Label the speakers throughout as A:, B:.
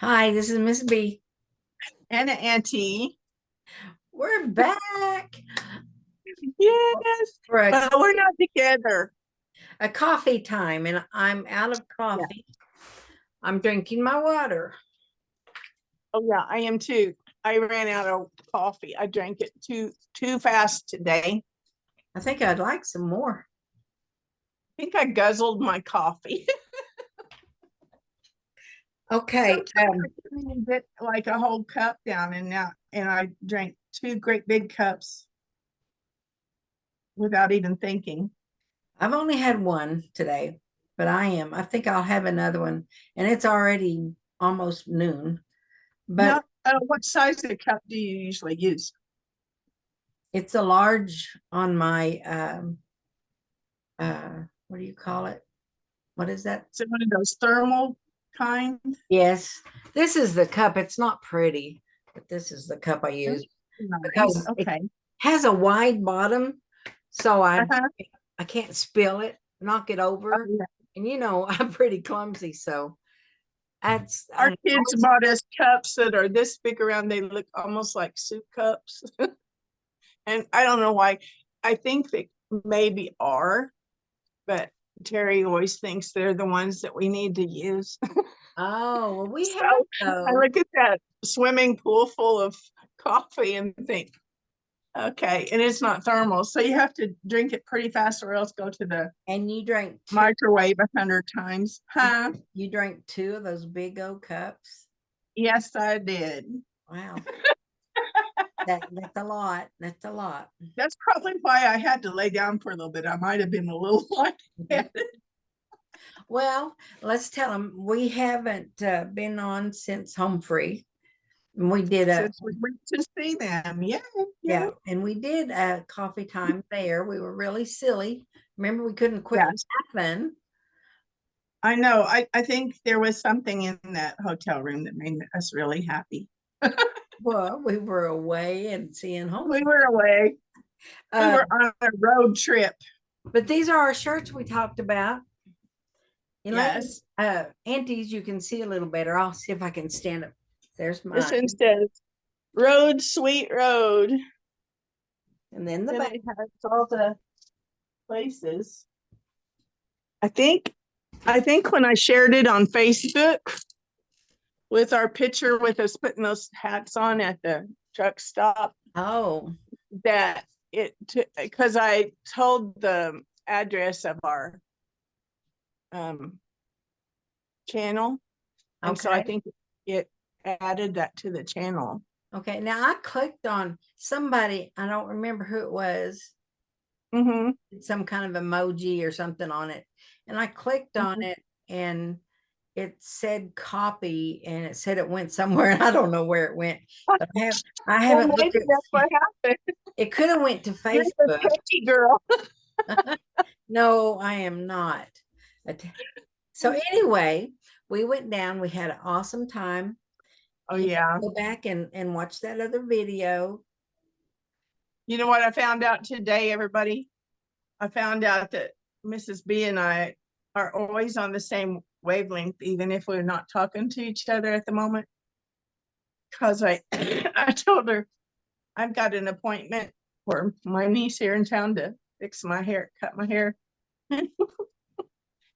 A: Hi, this is Miss B.
B: And an auntie.
A: We're back
B: Yes,
A: for
B: but we're not together.
A: a coffee time, and I'm out of
B: Yeah.
A: coffee. I'm drinking my water.
B: Oh yeah, I am too. I ran out of coffee. I drank it too fast today.
A: I think I'd like some more.
B: I think I guzzled my coffee.
A: Okay.
B: Sometimes I can't even get like a whole cup down, and I drank two great big cups without even thinking.
A: I've only had one today, but I think I'll have another one, and it's already almost noon. But
B: Now, what size of cup do you usually use?
A: it's a large on my what do you call it? What is that?
B: Is it one of those thermal kind?
A: Yes, this is the cup. It's not pretty, but this is the cup I use
B: Nice.
A: because it
B: Okay.
A: has a wide bottom, so
B: Uh-huh.
A: I can't spill it, knock it
B: Oh,
A: over,
B: yeah.
A: and I'm pretty clumsy, so that's
B: Our
A: I
B: kids
A: always,
B: bought us cups that are this big around. They look almost like soup cups. And I don't know why. I think they maybe are, but Terry always thinks they're the ones that we need to use.
A: oh well, we
B: So
A: have
B: I
A: those.
B: look at that swimming pool full of coffee and think, okay, and it's not thermal. So you have to drink it pretty fast or else go to the
A: And you drank two.
B: microwave 100 times. Huh?
A: You drank two of those big old cups.
B: Yes, I did.
A: Wow, that's a lot. That's a lot.
B: That's probably why I had to lay down for a little bit. I might have been a little
A: Mhm.
B: lightheaded.
A: Well, let's tell them we haven't been on since Home Free. And we did a
B: Since we went to see them. Yeah, yeah.
A: Yeah, and we did a coffee time there. We were really silly. Remember, we couldn't quit
B: Yes.
A: laughing.
B: I know. I think there was something in that hotel room that made us really happy.
A: Well, we were away and seeing Home
B: We
A: Free.
B: were away. We
A: Uh,
B: were on a road trip.
A: but these are our shirts we talked about. Elaine,
B: Yes.
A: Aunties, you can see a little better. I'll see if I can stand up. There's
B: This
A: mine.
B: one says Road, Sweet Road.
A: And then the
B: Then
A: back.
B: it has all the places. I think I think when I shared it on Facebook with our picture with us putting those hats on at the truck stop,
A: Oh,
B: that it because I told the address of our um, channel, and so I
A: okay.
B: think it added that to the channel.
A: Okay. Now I clicked on somebody, I don't remember who it was,
B: Mm-hmm.
A: some kind of emoji or something on it. And I clicked on
B: Mm-hmm.
A: it and it said copy and it said it went somewhere. And I don't know where it went, but I
B: Well,
A: haven't looked
B: maybe
A: at
B: that's what happened.
A: it. Could have went to
B: You're the
A: Facebook.
B: techie girl.
A: No, I am not. So anyway, we went down, we had an awesome time.
B: Oh
A: You
B: yeah.
A: go back and watch that other video.
B: You know what I found out today, everybody? I found out that Mrs. B and I are always on the same wavelength, even if we're not talking to each other at the moment. Because I I told her I've got an appointment for my niece here in town to fix my hair, cut my hair.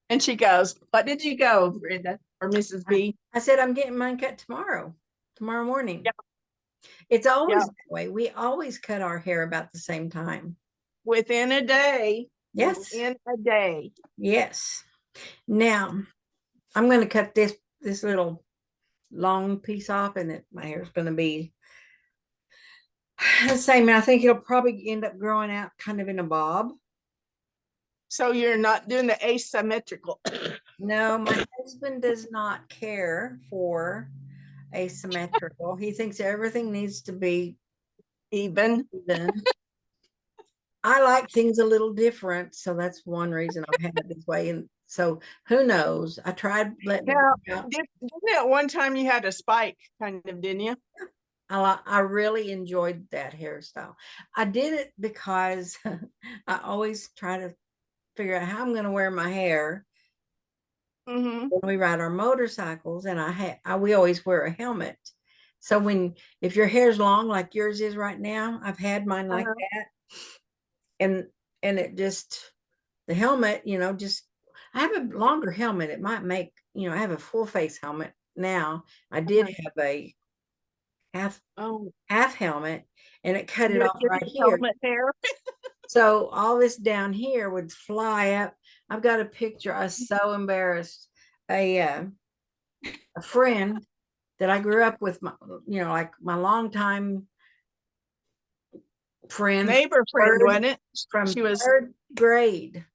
B: And she goes, "What did you go, Brenda or Mrs.
A: I,
B: B?"
A: I said I'm getting mine cut tomorrow morning.
B: Yeah,
A: It's
B: yeah.
A: always that way. We always cut our hair about the same time.
B: Within a day,
A: Yes.
B: within a day.
A: Yes. Now I'm going to cut this little long piece off, and my hair is going to be the same. I think it'll probably end up growing out kind of in a bob.
B: So you're not doing the asymmetrical.
A: No, my husband does not care for asymmetrical. He thinks everything needs to be
B: Even.
A: even. I like things a little different, so that's one reason I've had it this way. And so who knows? I tried letting it
B: Now,
A: grow out.
B: didn't it one time you had a spike, kind of, didn't you?
A: I really enjoyed that hairstyle. I did it because I always try to figure out how I'm going to wear my hair.
B: Mm-hmm.
A: when we ride our motorcycles, and we always wear a helmet. So if your hair's long like yours is right now, I've had mine like
B: Uh-huh.
A: that, and it just the helmet, just I have a longer helmet. It might make, I have a full face helmet now. I did
B: Uh-huh.
A: have a half
B: Oh,
A: half helmet, and it cut it
B: your
A: off right here.
B: helmet hair.
A: So all this down here would fly up. I've got a picture. I was so embarrassed. A friend that I grew up with, like my longtime friend
B: Neighbor friend,
A: third,
B: wasn't it?
A: from
B: She was,
A: third grade,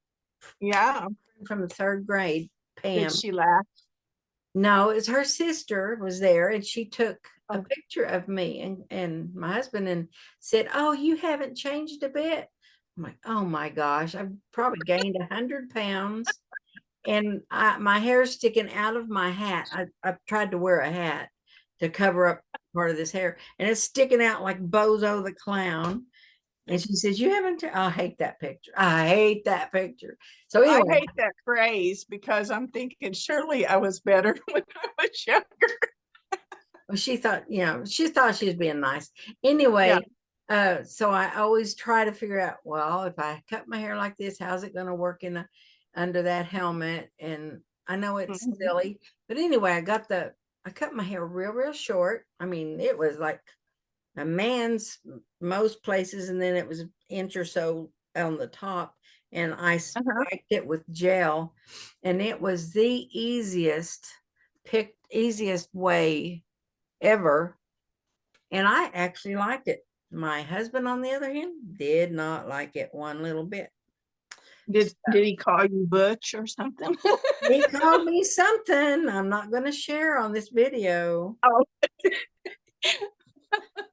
B: yeah.
A: from the third grade,
B: Did
A: Pam.
B: she laugh?
A: No, it's her sister was there, and she took a
B: Oh,
A: picture of me and my husband and said, "Oh, you haven't changed a bit." I'm like, "Oh my gosh, I've probably gained 100 pounds." And my hair's sticking out of my hat. I've tried to wear a hat to cover up part of this hair, and it's sticking out like Bozo the Clown. And she says, "You haven't." I hate that picture. I hate that picture. So
B: I
A: anyway,
B: hate that phrase because I'm thinking surely I was better when I was younger.
A: well, she thought she was being nice.
B: Yeah.
A: Anyway, so I always try to figure out, well, if I cut my hair like this, how's it going to work under that helmet? And I know it's
B: Mhm.
A: silly, but anyway, I cut my hair real, real short. I mean, it was like a man's most places, and then it was an inch or so on the top, and I
B: Uh-huh.
A: spiked it with gel, and it was the easiest way ever, and I actually liked it. My husband, on the other hand, did not like it one little bit.
B: Did he call you Butch or something?
A: He called me something I'm not going to share on this video,
B: Oh,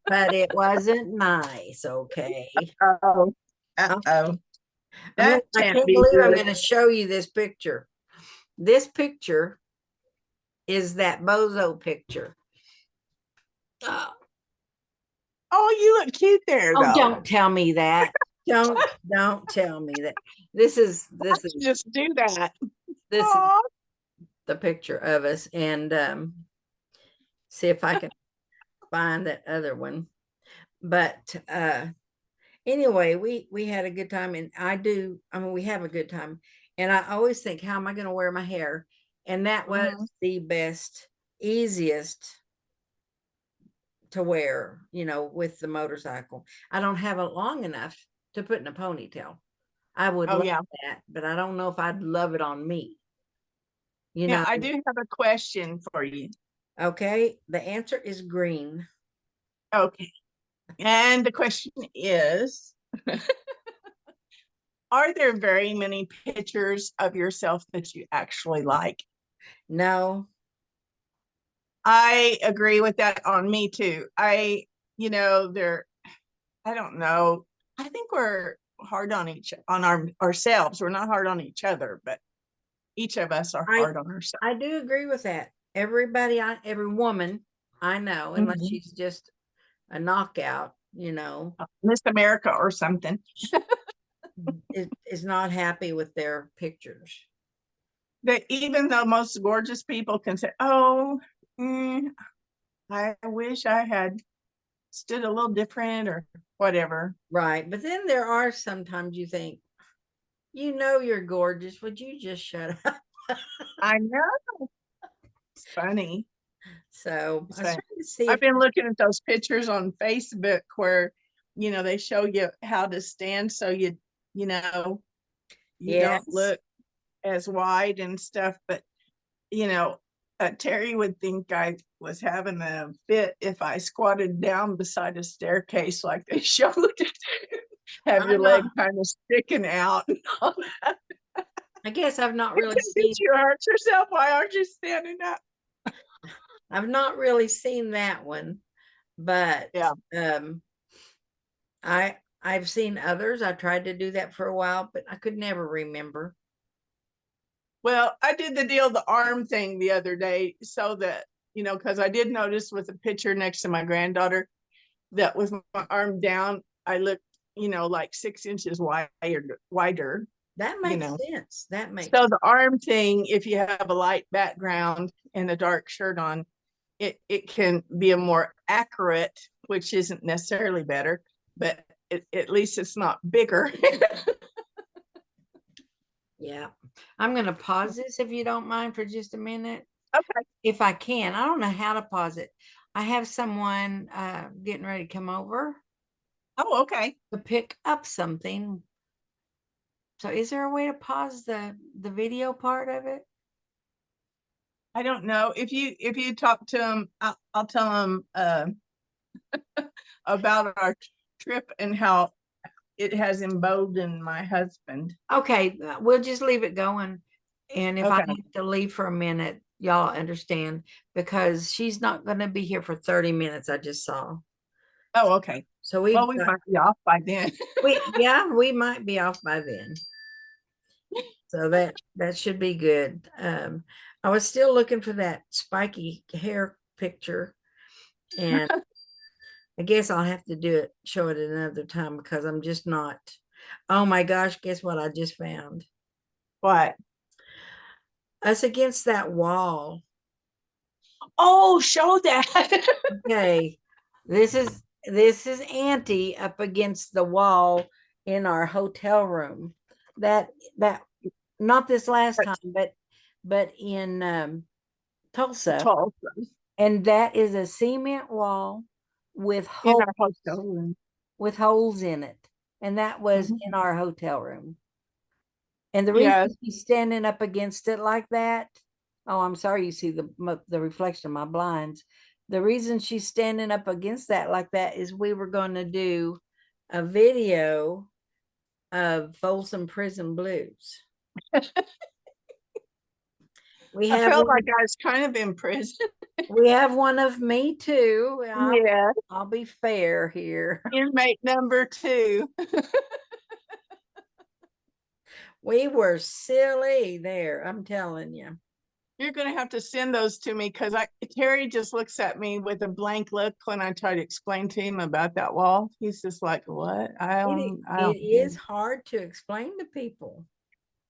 A: but it wasn't nice. Okay.
B: oh,
A: I'm,
B: oh. That
A: I
B: can't
A: can't
B: be
A: believe I'm
B: good.
A: going to show you this picture. This picture is that bozo picture. Oh,
B: Oh, you look cute there,
A: oh,
B: though.
A: don't tell me that. Don't tell me that.
B: Why'd you just do that?
A: This is
B: Oh,
A: the picture of us, and see if I can find that other one. But anyway, we had a good time, and I mean, we have a good time, and I always think, how am I going to wear my hair? And that was
B: mhm.
A: the best, easiest to wear, with the motorcycle. I don't have it long enough to put in a ponytail. I would
B: Oh,
A: love
B: yeah.
A: that, but I don't know if I'd love it on me, you
B: Yeah,
A: know.
B: I do have a question for you.
A: Okay, the answer is green.
B: Okay. And the question is, are there very many pictures of yourself that you actually like?
A: No,
B: I agree with that on me too. They're, I don't know. I think we're hard on ourselves. We're not hard on each other, but each of us are
A: I
B: hard on ourselves.
A: I do agree with that. Every woman I know, unless
B: Mhm.
A: she's just a knockout,
B: Miss America or something.
A: is not happy with their pictures.
B: That even the most gorgeous people can say, "Oh, I wish I had stood a little different or whatever."
A: Right. But then there are sometimes you think, you're gorgeous. Would you just shut up?
B: I know. It's funny.
A: So I was
B: So
A: trying to see
B: I've
A: if,
B: been looking at those pictures on Facebook where, they show you how to stand so you know, you don't
A: yes.
B: look as wide and stuff. But, you know, Terry would think I was having a fit if I squatted down beside a staircase like they showed it. Have your
A: I'm not,
B: leg kind of sticking out and all that.
A: I guess
B: Did you hurt yourself? Why aren't you standing up?
A: I've not really seen that one, but
B: Yeah.
A: um I've seen others. I tried to do that for a while, but I could never remember.
B: Well, I did the arm thing the other day so that, because I did notice with a picture next to my granddaughter that with my arm down, I looked, like 6 inches wider.
A: That
B: you
A: makes
B: know.
A: sense. That makes
B: So the arm thing, if you have a light background and a dark shirt on, it can be a more accurate, which isn't necessarily better, but at least it's not bigger.
A: yeah. I'm gonna pause this if you don't mind for just a minute.
B: Okay.
A: If I can. I don't know how to pause it. I have someone getting ready to come over
B: Oh, okay.
A: to pick up something. So is there a way to pause the video part of it?
B: I don't know if you talk to them, I'll tell them about our trip and how it has emboldened my husband.
A: Okay, we'll just leave it going. And if I
B: Okay.
A: have to leave for a minute, y'all understand because she's not going to be here for 30 minutes, I just saw.
B: Oh, okay.
A: So
B: Well,
A: we've
B: we
A: got,
B: might be off by then.
A: we might be off by then. So that should be good. I was still looking for that spiky hair picture, and I guess I'll have to show it another time because I'm just not. Oh my gosh, guess what I just found?
B: What?
A: Us against that wall.
B: Oh, show that.
A: Okay. This is Auntie up against the wall in our hotel room. That not this last time, but in Tulsa.
B: Tulsa
A: And that is a cement wall with
B: in
A: holes
B: our hotel room.
A: in it. And that was in our hotel room. And the reason
B: Yes.
A: she's standing up against it like that, oh, I'm sorry, you see the reflection of my blinds. The reason she's standing up against that like that is we were going to do a video of Folsom Prison Blues. We
B: I
A: have
B: felt
A: one,
B: like I was kind of in prison.
A: we have one of me too.
B: Yeah.
A: I'll be fair here.
B: Inmate number 2.
A: We were silly there, I'm telling you.
B: You're going to have to send those to me because Terry just looks at me with a blank look when I try to explain to him about that wall. He's just like, "What? I
A: It
B: don't."
A: is hard to explain to people.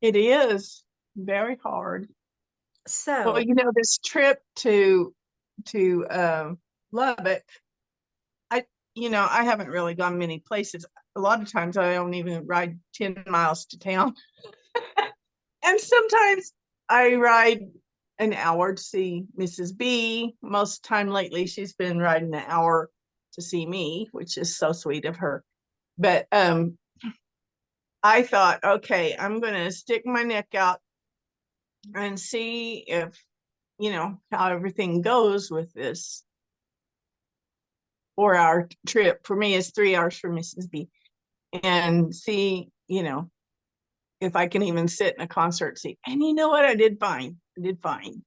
B: It is very hard. Well,
A: So,
B: this trip to Lubbock, I I haven't really gone many places. A lot of times I don't even ride 10 miles to town. And sometimes I ride an hour to see Mrs. B. Most time lately, she's been riding an hour to see me, which is so sweet of her. But I thought, okay, I'm going to stick my neck out and see if, how everything goes with this 4-hour trip. For me, it's 3 hours for Mrs. B. And see, if I can even sit in a concert seat. And you know what? I did fine. I did fine.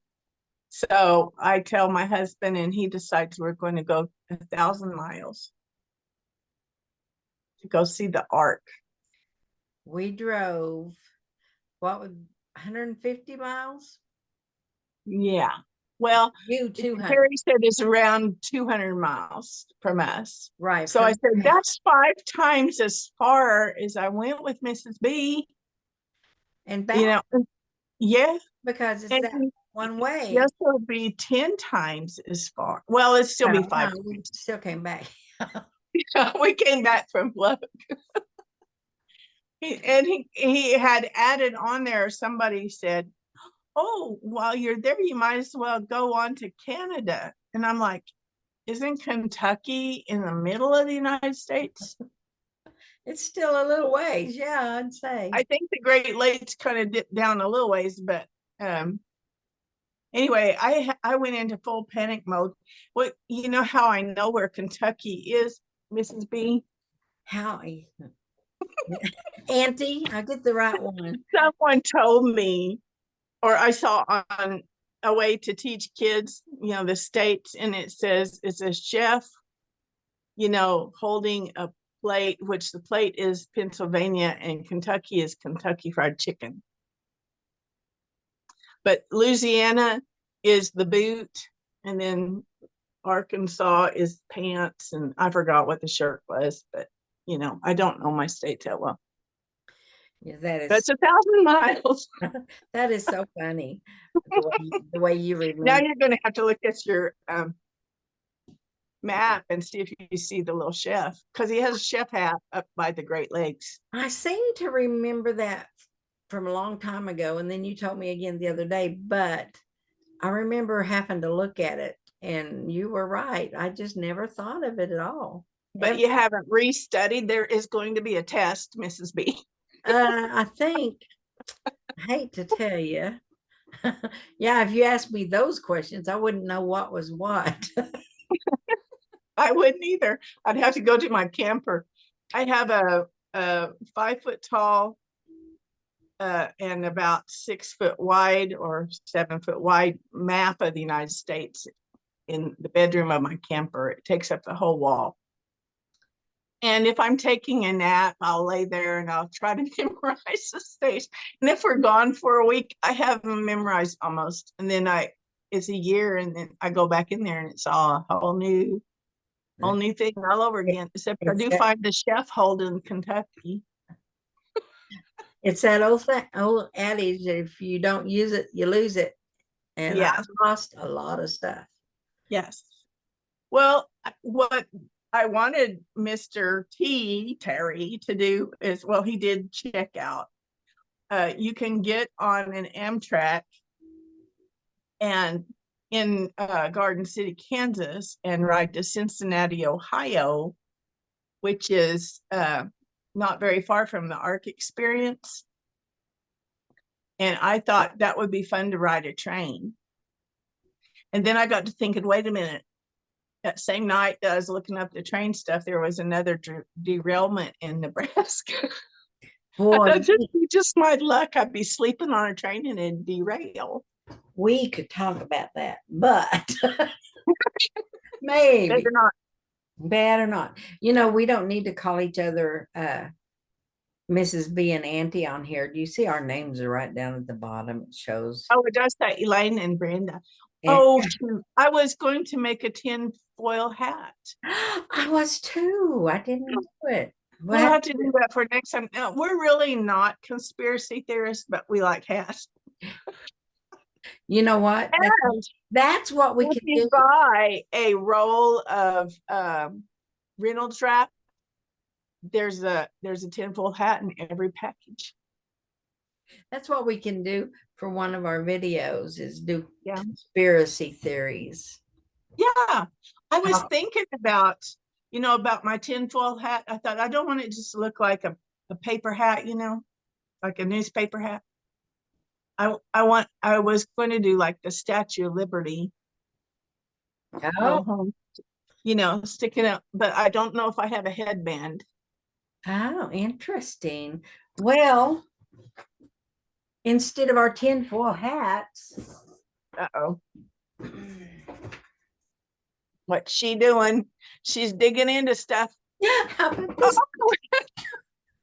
B: So I tell my husband, and he decides we're going to go 1,000 miles to go see the Ark.
A: we drove, what would 150 miles?
B: Yeah. Well,
A: You 200.
B: Terry said it's around 200 miles from us.
A: Right.
B: So I
A: From
B: said, that's 5 times as far as I went with Mrs. B.
A: and back
B: Yeah.
A: because it's
B: And
A: that one way.
B: yes, it'll be 10 times as far. Well, it'll still be
A: Well,
B: 5
A: no, we
B: times.
A: still came back.
B: We came back from Lubbock. He had added on there, somebody said, oh, while you're there, you might as well go on to Canada. And I'm like, isn't Kentucky in the middle of the United States?
A: It's still a little ways, yeah, I'd say.
B: I think the Great Lakes kind of dip down a little ways, but anyway, I went into full panic mode. Well, you know how I know where Kentucky is, Mrs. B?
A: How Auntie, I get the right one.
B: Someone told me, or I saw on a way to teach kids, the states, and it says it's a chef, holding a plate, which the plate is Pennsylvania and Kentucky is Kentucky Fried Chicken. But Louisiana is the boot, and then Arkansas is pants, and I forgot what the shirt was, but I don't know my state that well.
A: Yeah, that
B: That's
A: is
B: 1,000 miles.
A: that is so funny. The way you
B: Now
A: remember.
B: you're going to have to look at your map and see if you see the little chef, because he has a chef hat up by the Great Lakes.
A: I seem to remember that from a long time ago, and then you told me again the other day, but I remember having to look at it, and you were right. I just never thought of it at all.
B: But you haven't restudied. There is going to be a test, Mrs. B.
A: I think, I hate to tell you, yeah, if you asked me those questions, I wouldn't know what was what.
B: I wouldn't either. I'd have to go to my camper. I have a 5 foot tall and about 6 foot wide or 7 foot wide map of the United States in the bedroom of my camper. It takes up the whole wall. And if I'm taking a nap, I'll lay there and I'll try to memorize the states. And if we're gone for a week, I have them memorized almost. And then it's a year, and then I go back in there and it's all a whole new thing all over again. Except I
A: It's
B: do
A: that,
B: find the chef Holden, Kentucky.
A: it's that old adage, if you don't use it, you lose it. And I
B: Yeah.
A: lost a lot of stuff.
B: Yes. Well, what I wanted Mr. Terry to do is, well, he did check out. You can get on an Amtrak and in Garden City, Kansas, and ride to Cincinnati, Ohio, which is not very far from the Ark Experience. And I thought that would be fun to ride a train. And then I got to thinking, wait a minute. That same night that I was looking up the train stuff, there was another derailment in Nebraska.
A: Boy,
B: Just my luck. I'd be sleeping on a train and it'd derail.
A: we could talk about that, but maybe
B: Better not.
A: bad or not. We don't need to call each other Mrs. B and Auntie on here. Do you see our names are right down at the bottom? It shows.
B: Oh, it does that, Elaine and Brenda.
A: And
B: Oh, shoot. I was going to make a tin foil hat.
A: I was too. I didn't do it.
B: We'll have to do that for next time. No, we're really not conspiracy theorists, but we like hats.
A: You know what? That's what we
B: If
A: can
B: you
A: do.
B: buy a roll of Reynolds wrap, there's a tinfoil hat in every package.
A: That's what we can do for one of our videos is do
B: Yeah.
A: conspiracy theories.
B: Yeah. I was thinking about my tinfoil hat. I thought I don't want it just to look like a paper hat, like a newspaper hat. I was going to do like the Statue of Liberty.
A: Oh,
B: Sticking up, but I don't know if I have a headband.
A: oh, interesting. Well, instead of our tinfoil hats,
B: Uh-oh. What's she doing? She's digging into stuff.
A: how about this?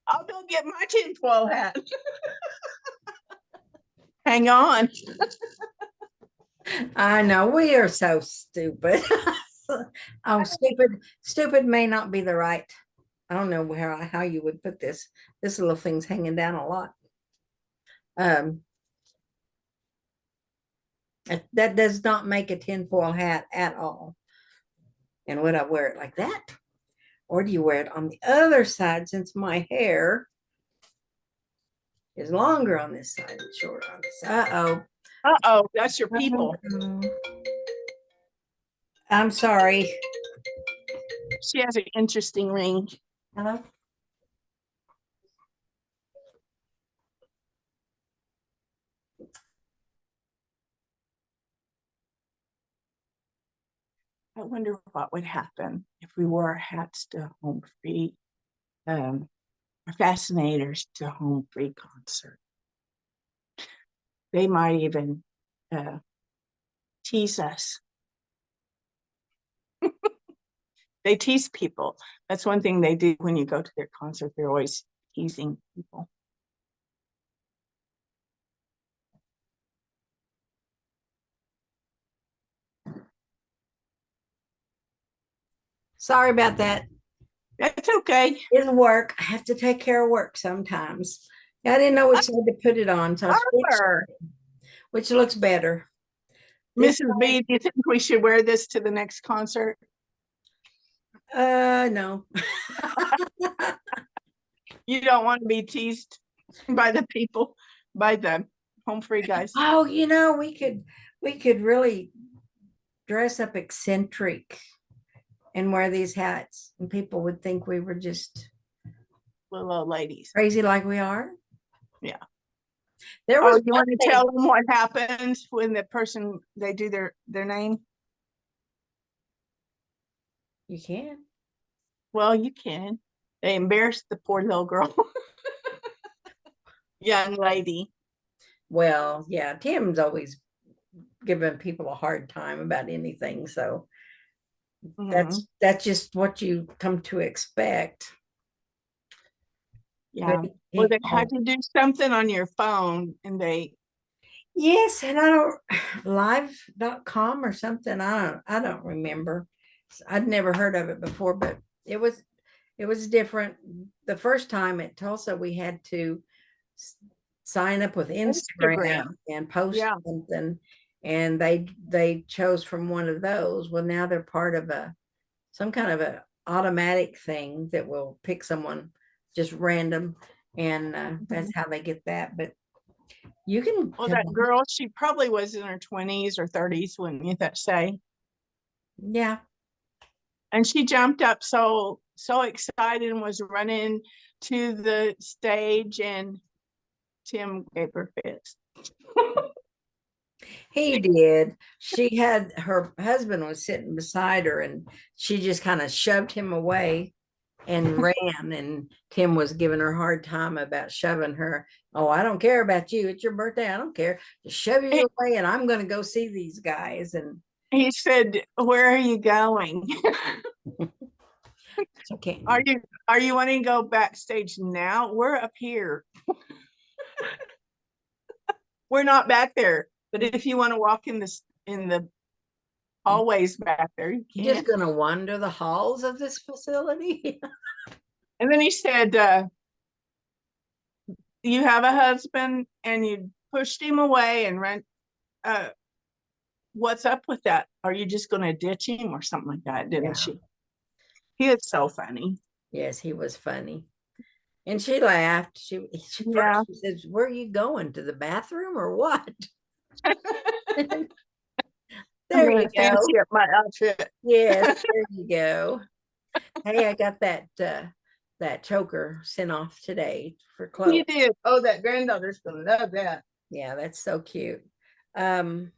B: I'll go get my tinfoil hat. Hang on.
A: I know we are so stupid. Oh, stupid may not be the right. I don't know how you would put this. This little thing's hanging down a lot. That does not make a tinfoil hat at all. And would I wear it like that? Or do you wear it on the other side since my hair is longer on this side and shorter on this side? Uh-oh.
B: Uh-oh, that's your people.
A: I'm sorry.
B: She has an interesting ring.
A: Hello?
B: I wonder what would happen if we wore our hats to Home Free, our fascinators to Home Free concert. They might even tease us. They tease people. That's one thing they do when you go to their concert. They're always teasing people.
A: Sorry about that.
B: That's okay.
A: It's work. I have to take care of work sometimes. I didn't know which side to put it on, so I switched,
B: Armor.
A: which looks better. This
B: Mrs. B, do you think we should wear this to the next concert?
A: no.
B: You don't want to be teased by the people, by the home free guys.
A: Oh, we could really dress up eccentric and wear these hats, and people would think we were just
B: Little old ladies.
A: crazy like we are.
B: Yeah.
A: There
B: Oh,
A: was
B: you
A: one
B: want to
A: thing.
B: tell them what happens when the person they do their name?
A: You can.
B: Well, you can. They embarrassed the poor little girl, young lady.
A: Well, yeah, Tim's always giving people a hard time about anything, so
B: Mhm.
A: that's just what you come to expect. But
B: Yeah. Well, they had to do something on your phone, and they
A: yes, and I don't live.com or something. I don't remember. I'd never heard of it before, but it was different. The first time at Tulsa, we had to s- sign up with Instagram
B: Instagram.
A: and post
B: Yeah.
A: something, and they chose from one of those. Well, now they're part of some kind of a automatic thing that will pick someone just random, and that's how they get that. But you can
B: Well, that girl, she probably was in her 20s or 30s, wouldn't you say?
A: yeah.
B: And she jumped up so excited and was running to the stage, and Tim gave her fist.
A: He did. She had her husband was sitting beside her, and she just kind of shoved him away and ran. And Tim was giving her a hard time about shoving her. Oh, I don't care about you. It's your birthday. I don't care. Just shove
B: He,
A: you away, and I'm going to go see these guys. And
B: he said, "Where are you going?
A: okay,
B: Are you wanting to go backstage now? We're up here. We're not back there. But if you want to walk in the hallways back there, you
A: you're
B: can."
A: just going to wander the halls of this facility.
B: And then he said, "You have a husband," and you pushed him away and ran. Uh, what's up with that? Are you just going to ditch him or something like that? Didn't
A: Yeah.
B: she? He is so funny.
A: Yes, he was funny. And she laughed. She
B: Yeah.
A: first she says, "Where are you going, to the bathroom or what?"
B: I'm
A: There
B: going
A: you
B: to
A: go.
B: fancy up my outfit.
A: Yes, there you go. Hey, I got that choker sent off today for Chloe.
B: You did. Oh, that granddaughter's going to love that.
A: Yeah, that's so cute. Um,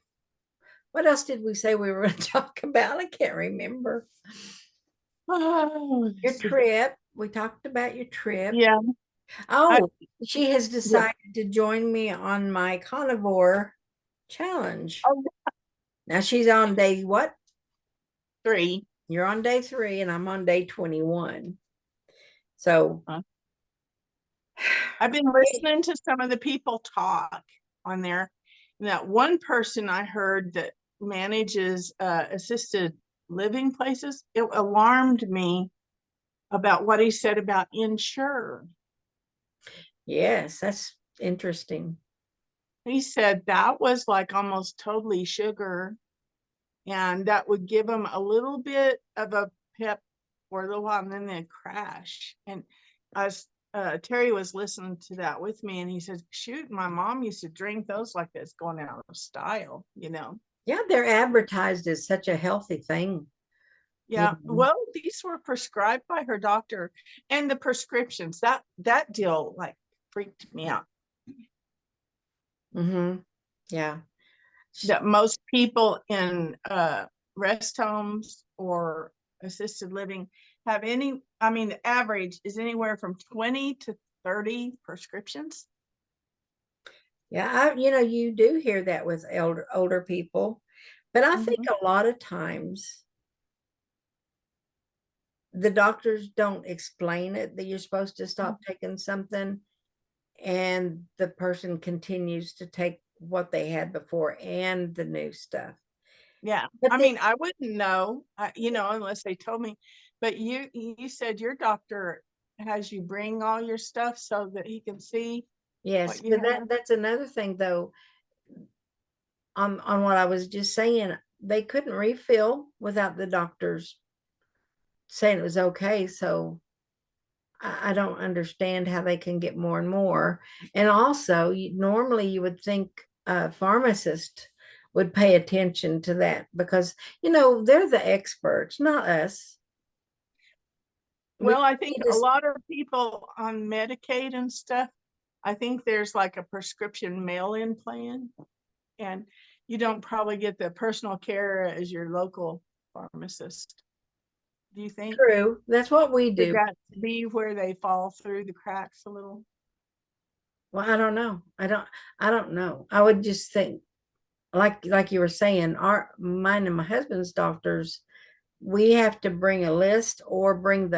A: what else did we say we were going to talk about? I can't remember.
B: Oh,
A: Your trip. We talked about your trip.
B: yeah. I,
A: Oh, she has
B: yeah.
A: decided to join me on my carnivore challenge.
B: Oh,
A: Now she's on day what?
B: 3.
A: You're on day 3, and I'm on day 21. So
B: I've been listening to some of the people talk on there. And that one person I heard that manages assisted living places, it alarmed me about what he said about insured.
A: yes, that's interesting.
B: He said that was like almost totally sugar, and that would give them a little bit of a pep for a little while, and then they'd crash. And as Terry was listening to that with me, and he said, "Shoot, my mom used to drink those like this, going out of style."
A: Yeah, they're advertised as such a healthy thing. You
B: Yeah.
A: know?
B: Well, these were prescribed by her doctor, and the prescriptions that deal like freaked me out.
A: Mm-hmm. Yeah.
B: That most people in rest homes or assisted living have I mean, the average is anywhere from 20 to 30 prescriptions.
A: Yeah, you do hear that with older people, but I think
B: Mhm.
A: a lot of times the doctors don't explain it that you're supposed to stop taking something, and the person continues to take what they had before and the new stuff.
B: Yeah.
A: But
B: I
A: then,
B: mean, I wouldn't know, unless they told me. But you said your doctor has you bring all your stuff so that he can see.
A: Yes,
B: what you
A: but
B: have.
A: that's another thing though, on what I was just saying, they couldn't refill without the doctors saying it was okay. So I don't understand how they can get more and more. And also, normally you would think a pharmacist would pay attention to that because, they're the experts, not us. We
B: Well, I think
A: need
B: a
A: to,
B: lot of people on Medicaid and stuff, I think there's like a prescription mail-in plan, and you don't probably get the personal care as your local pharmacist. Do you think?
A: true. That's what we
B: Could
A: do.
B: that be where they fall through the cracks a little?
A: Well, I don't know. I don't know. I would just think, like you were saying, mine and my husband's doctors, we have to bring a list or bring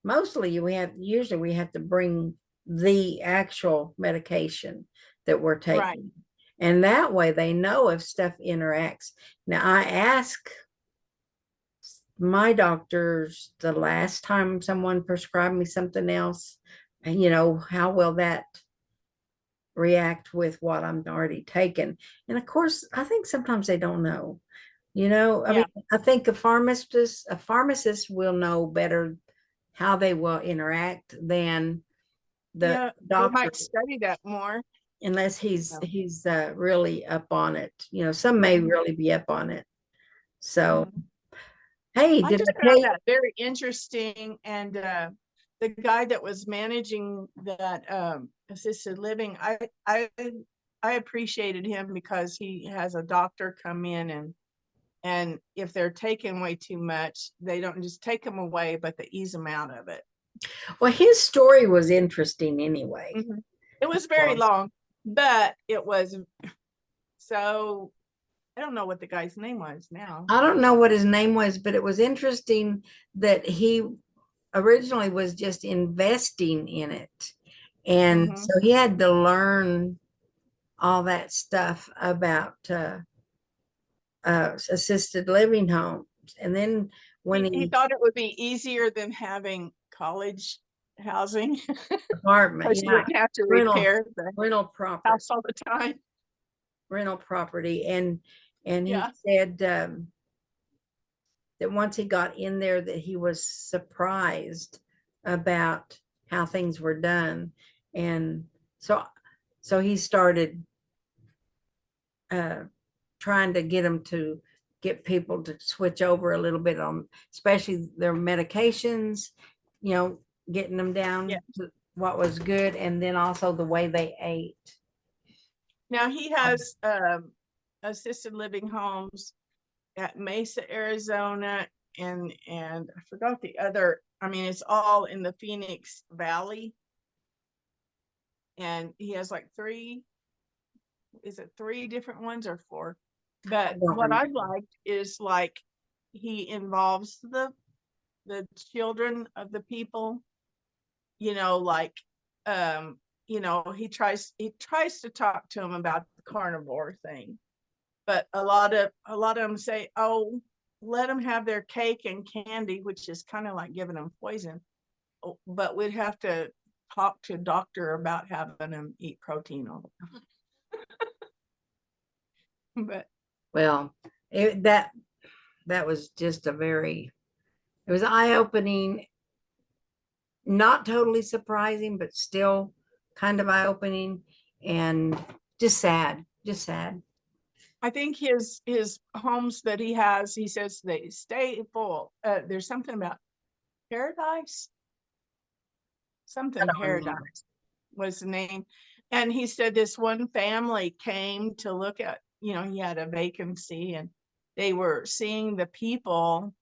A: usually we have to bring the actual medication that we're
B: Right.
A: taking. And that way they know if stuff interacts. Now I ask my doctors the last time someone prescribed me something else, and how will that react with what I'm already taking? And of course, I think sometimes they don't know. I mean,
B: Yeah.
A: I think a pharmacist will know better how they will interact than the
B: Yeah. They
A: doctor,
B: might study that more.
A: unless he's
B: So,
A: he's really up on it. Some may
B: mhm,
A: really be up on it. So,
B: mhm.
A: hey,
B: I
A: did
B: just
A: I tell
B: found
A: you?
B: that very interesting. And the guy that was managing that assisted living, I appreciated him because he has a doctor come in, and if they're taking way too much, they don't just take them away, but they ease them out of it.
A: Well, his story was interesting anyway.
B: Mhm. It was very
A: Well,
B: long, but it was so. I don't know what the guy's name was now.
A: I don't know what his name was, but it was interesting that he originally was just investing in it. And
B: Hmm.
A: so he had to learn all that stuff about assisted living homes. And then when
B: He
A: he
B: thought it would be easier than having college housing
A: apartment,
B: because you
A: yeah,
B: wouldn't have to
A: rental
B: repair the
A: rental property,
B: house all the time.
A: rental property, and he
B: Yeah.
A: said that once he got in there, that he was surprised about how things were done, and so he started uh, trying to get people to switch over a little bit on, especially their medications, you know, getting them
B: Yeah.
A: down to what was good, and then also the way they ate.
B: Now he has assisted living homes at Mesa, Arizona, and I forgot the other. I mean, it's all in the Phoenix Valley, and he has like three. Is it three different ones or four?
A: I
B: But
A: don't
B: what I
A: remember.
B: liked is like he involves the children of the people. Like he tries to talk to them about the carnivore thing, but a lot of them say, oh, let them have their cake and candy, which is kind of like giving them poison. Oh, but we'd have to talk to a doctor about having them eat protein all the time. But
A: Well, that was just it was eye-opening, not totally surprising, but still kind of eye-opening, and just sad.
B: I think his homes that he has, he says they stay full. There's something about paradise,
A: I
B: something
A: don't remember.
B: paradise was the name. And he said this one family came to look at, he had a vacancy, and they were seeing the people,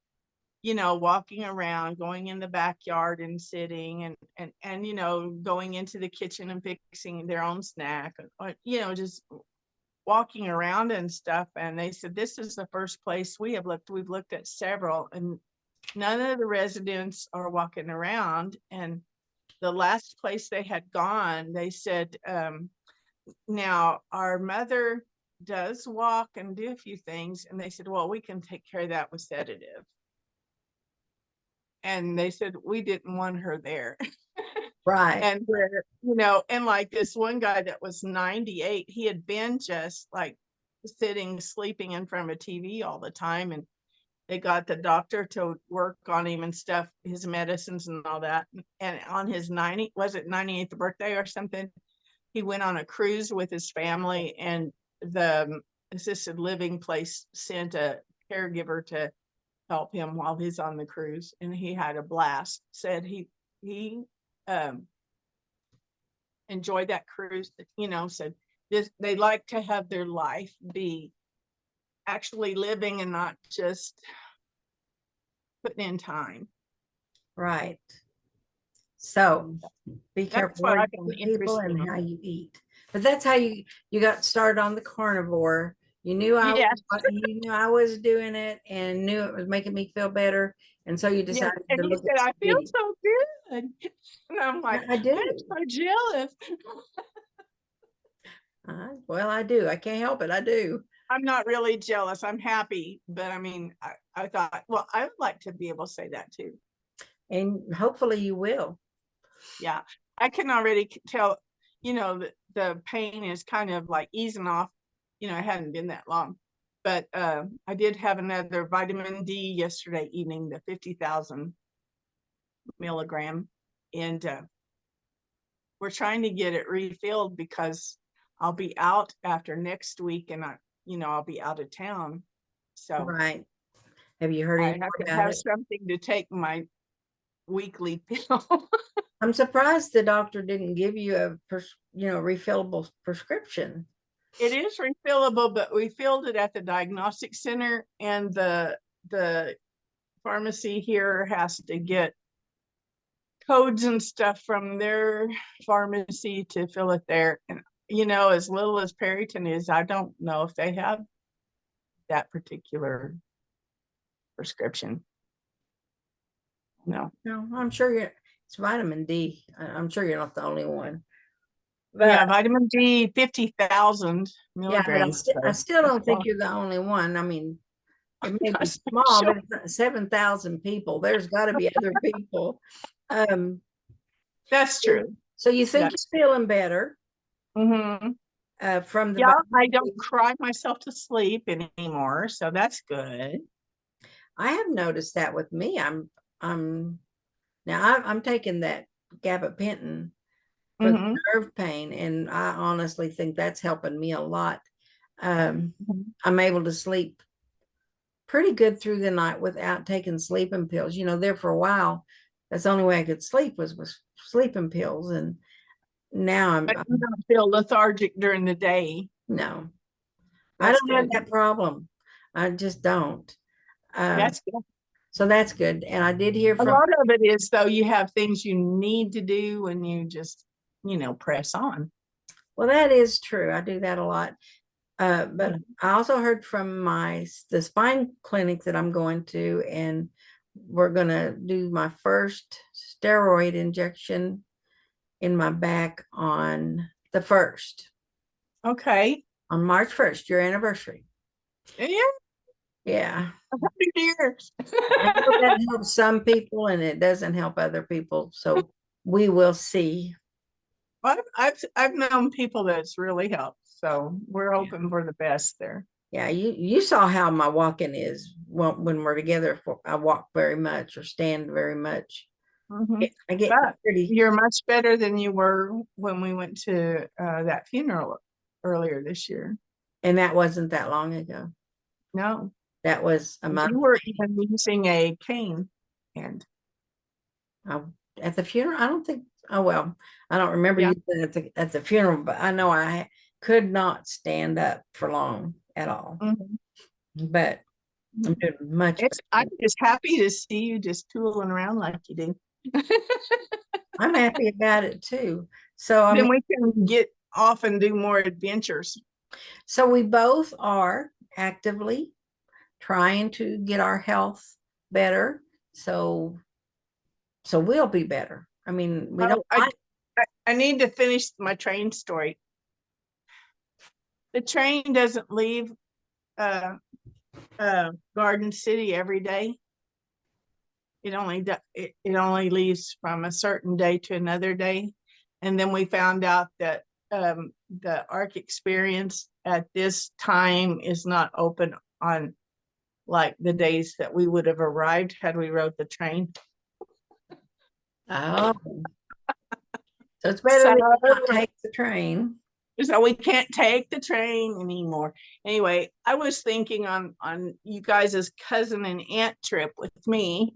B: walking around, going in the backyard and sitting, and going into the kitchen and fixing their own snack, or, just walking around and stuff. And they said, this is the first place we've looked at several, and none of the residents are walking around. And the last place they had gone, they said, now our mother does walk and do a few things. And they said, well, we can take care of that with sedative. And they said, we didn't want her there.
A: Right.
B: And where, and like this one guy that was 98, he had been just like sitting, sleeping in front of a TV all the time. And they got the doctor to work on him and stuff, his medicines and all that. And on his 98th birthday or something, he went on a cruise with his family, and the assisted living place sent a caregiver to help him while he's on the cruise, and he had a blast. Said he enjoyed that cruise. Said they like to have their life be actually living and not just putting in time.
A: Right. So be
B: That's
A: careful
B: what
A: where
B: I
A: you
B: found
A: put people
B: interesting.
A: and how you eat. But that's how you got started on the carnivore. You knew
B: Yes,
A: I was doing it and knew it was making me feel better. And so you
B: yes.
A: decided
B: And
A: to
B: he
A: look at
B: said, I feel
A: spaghetti.
B: so good. And I'm like,
A: I do.
B: I'm so jealous.
A: Well, I do. I can't help it. I do.
B: I'm not really jealous. I'm happy. But I mean, I thought, well, I would like to be able to say that too.
A: And hopefully you will.
B: Yeah. I can already tell, the pain is kind of like easing off. It hadn't been that long. But I did have another vitamin D yesterday evening, the 50,000 milligram. And we're trying to get it refilled because I'll be out after next week, and I'll be out of town. So
A: Right. Have you heard
B: I
A: any more
B: have to
A: about
B: have
A: it?
B: something to take my weekly pill.
A: I'm surprised the doctor didn't give you a refillable prescription.
B: It is refillable, but we filled it at the diagnostic center, and the pharmacy here has to get codes and stuff from their pharmacy to fill it there. And as little as Perryton is, I don't know if they have that particular prescription. No.
A: No, I'm sure it's vitamin D. I'm sure you're not the only one.
B: Yeah,
A: But
B: vitamin D, 50,000
A: yeah, but
B: milligrams.
A: I
B: So
A: still
B: that's
A: don't think you're the only one. I mean, it may be
B: that's
A: small,
B: sure.
A: but it's not 7,000 people. There's got to be other people. Um,
B: That's true.
A: so you think
B: That's
A: you're feeling better
B: hmm
A: from the
B: Yeah, I
A: vitamin
B: don't
A: D?
B: cry myself to sleep anymore, so that's good.
A: I have noticed that with me. I'm now I'm taking that gabapentin for the
B: hmm
A: nerve pain, and I honestly think that's helping me a lot.
B: hmm
A: I'm able to sleep pretty good through the night without taking sleeping pills. There for a while, that's the only way I could sleep was with sleeping pills, and now
B: But you don't feel lethargic during the day.
A: no, I
B: That's
A: don't have
B: good.
A: that problem. I just don't. Um,
B: That's good.
A: so that's good. And I did hear
B: A
A: from,
B: lot of it is though you have things you need to do and you just, press on.
A: well, that is true. I do that a lot. But
B: Mhm.
A: I also heard from the spine clinic that I'm going to, and we're gonna do my first steroid injection in my back on the 1st,
B: Okay.
A: on March 1st, your anniversary.
B: Yeah,
A: Yeah.
B: 100 years.
A: I know that helps some people and it doesn't help other people. So we will see.
B: I've known people that's really helped. So we're
A: Yeah.
B: hoping for the best there.
A: Yeah, you saw how my walking is when we're together. I walk very much or stand very much.
B: hmm
A: I get
B: But
A: pretty,
B: you're much better than you were when we went to that funeral earlier this year.
A: and that wasn't that long ago.
B: No,
A: That was a month.
B: you were even using a cane. And
A: I, at the funeral. I don't think. Oh well, I don't remember
B: yeah.
A: you said at the funeral, but I know I could not stand up for long at all.
B: Mhm.
A: But I'm doing much
B: I'm
A: better.
B: just happy to see you just tooling around like you do.
A: I'm happy about it too. So I
B: Then
A: mean,
B: we can get off and do more adventures.
A: so we both are actively trying to get our health better. So we'll be better. I mean, we don't
B: Oh, I,
A: like.
B: I I need to finish my train story. The train doesn't leave uh, Garden City every day. it only leaves from a certain day to another day. And then we found out that the ARC experience at this time is not open on like the days that we would have arrived had we rode the train.
A: Oh, so it's better
B: So,
A: that you not take the train.
B: so we can't take the train anymore. Anyway, I was thinking on you guys' cousin and aunt trip with me,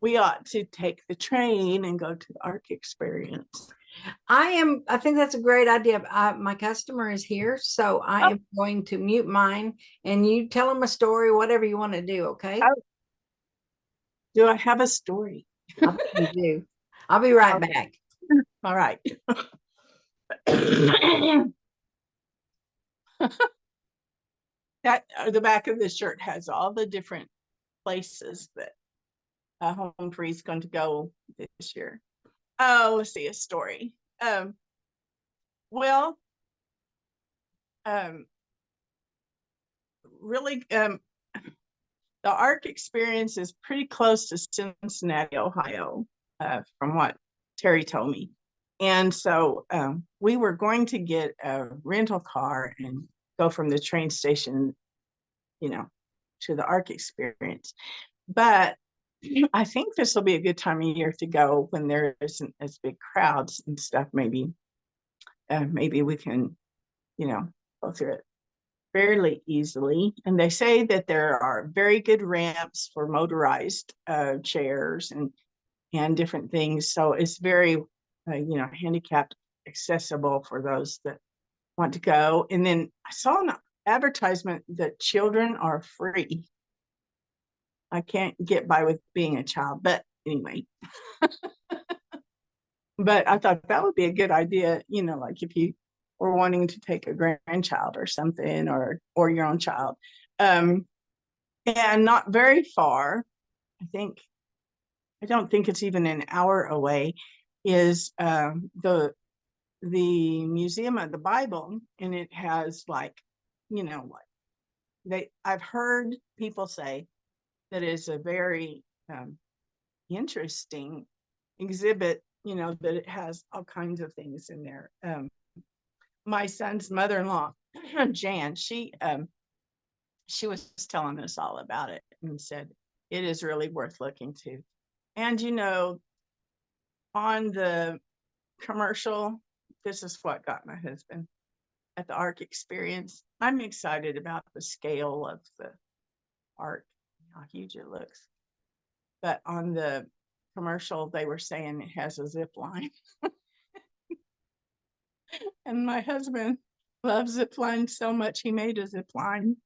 B: we ought to take the train and go to the ARC experience.
A: I think that's a great idea. My customer is here, so I
B: Oh,
A: am going to mute mine and you tell them a story, whatever you want to do. Okay.
B: oh, do I have a story?
A: I bet you do. I'll be right
B: Okay.
A: back.
B: All right. That the back of the shirt has all the different places that Home Free is going to go this year. Oh, let's see a story. Well, really, the ARC experience is pretty close to Cincinnati, Ohio, from what Terry told me. And so we were going to get a rental car and go from the train station, to the ARC experience. But I think this will be a good time of year to go when there isn't as big crowds and stuff. Maybe we can, go through it fairly easily. And they say that there are very good ramps for motorized chairs and different things. So it's very, handicapped accessible for those that want to go. And then I saw an advertisement that children are free. I can't get by with being a child, but anyway. But I thought that would be a good idea, like if you were wanting to take a grandchild or something, or your own child. And not very far, I don't think it's even an hour away, is the Museum of the Bible, and it has I've heard people say that is a very interesting exhibit, that it has all kinds of things in there. My son's mother-in-law, Jan, she was telling us all about it and said it is really worth looking to. And on the commercial, this is what got my husband at the ARC experience. I'm excited about the scale of the ARC, how huge it looks. But on the commercial, they were saying it has a zip line. And my husband loves zip lines so much, he made a zip line.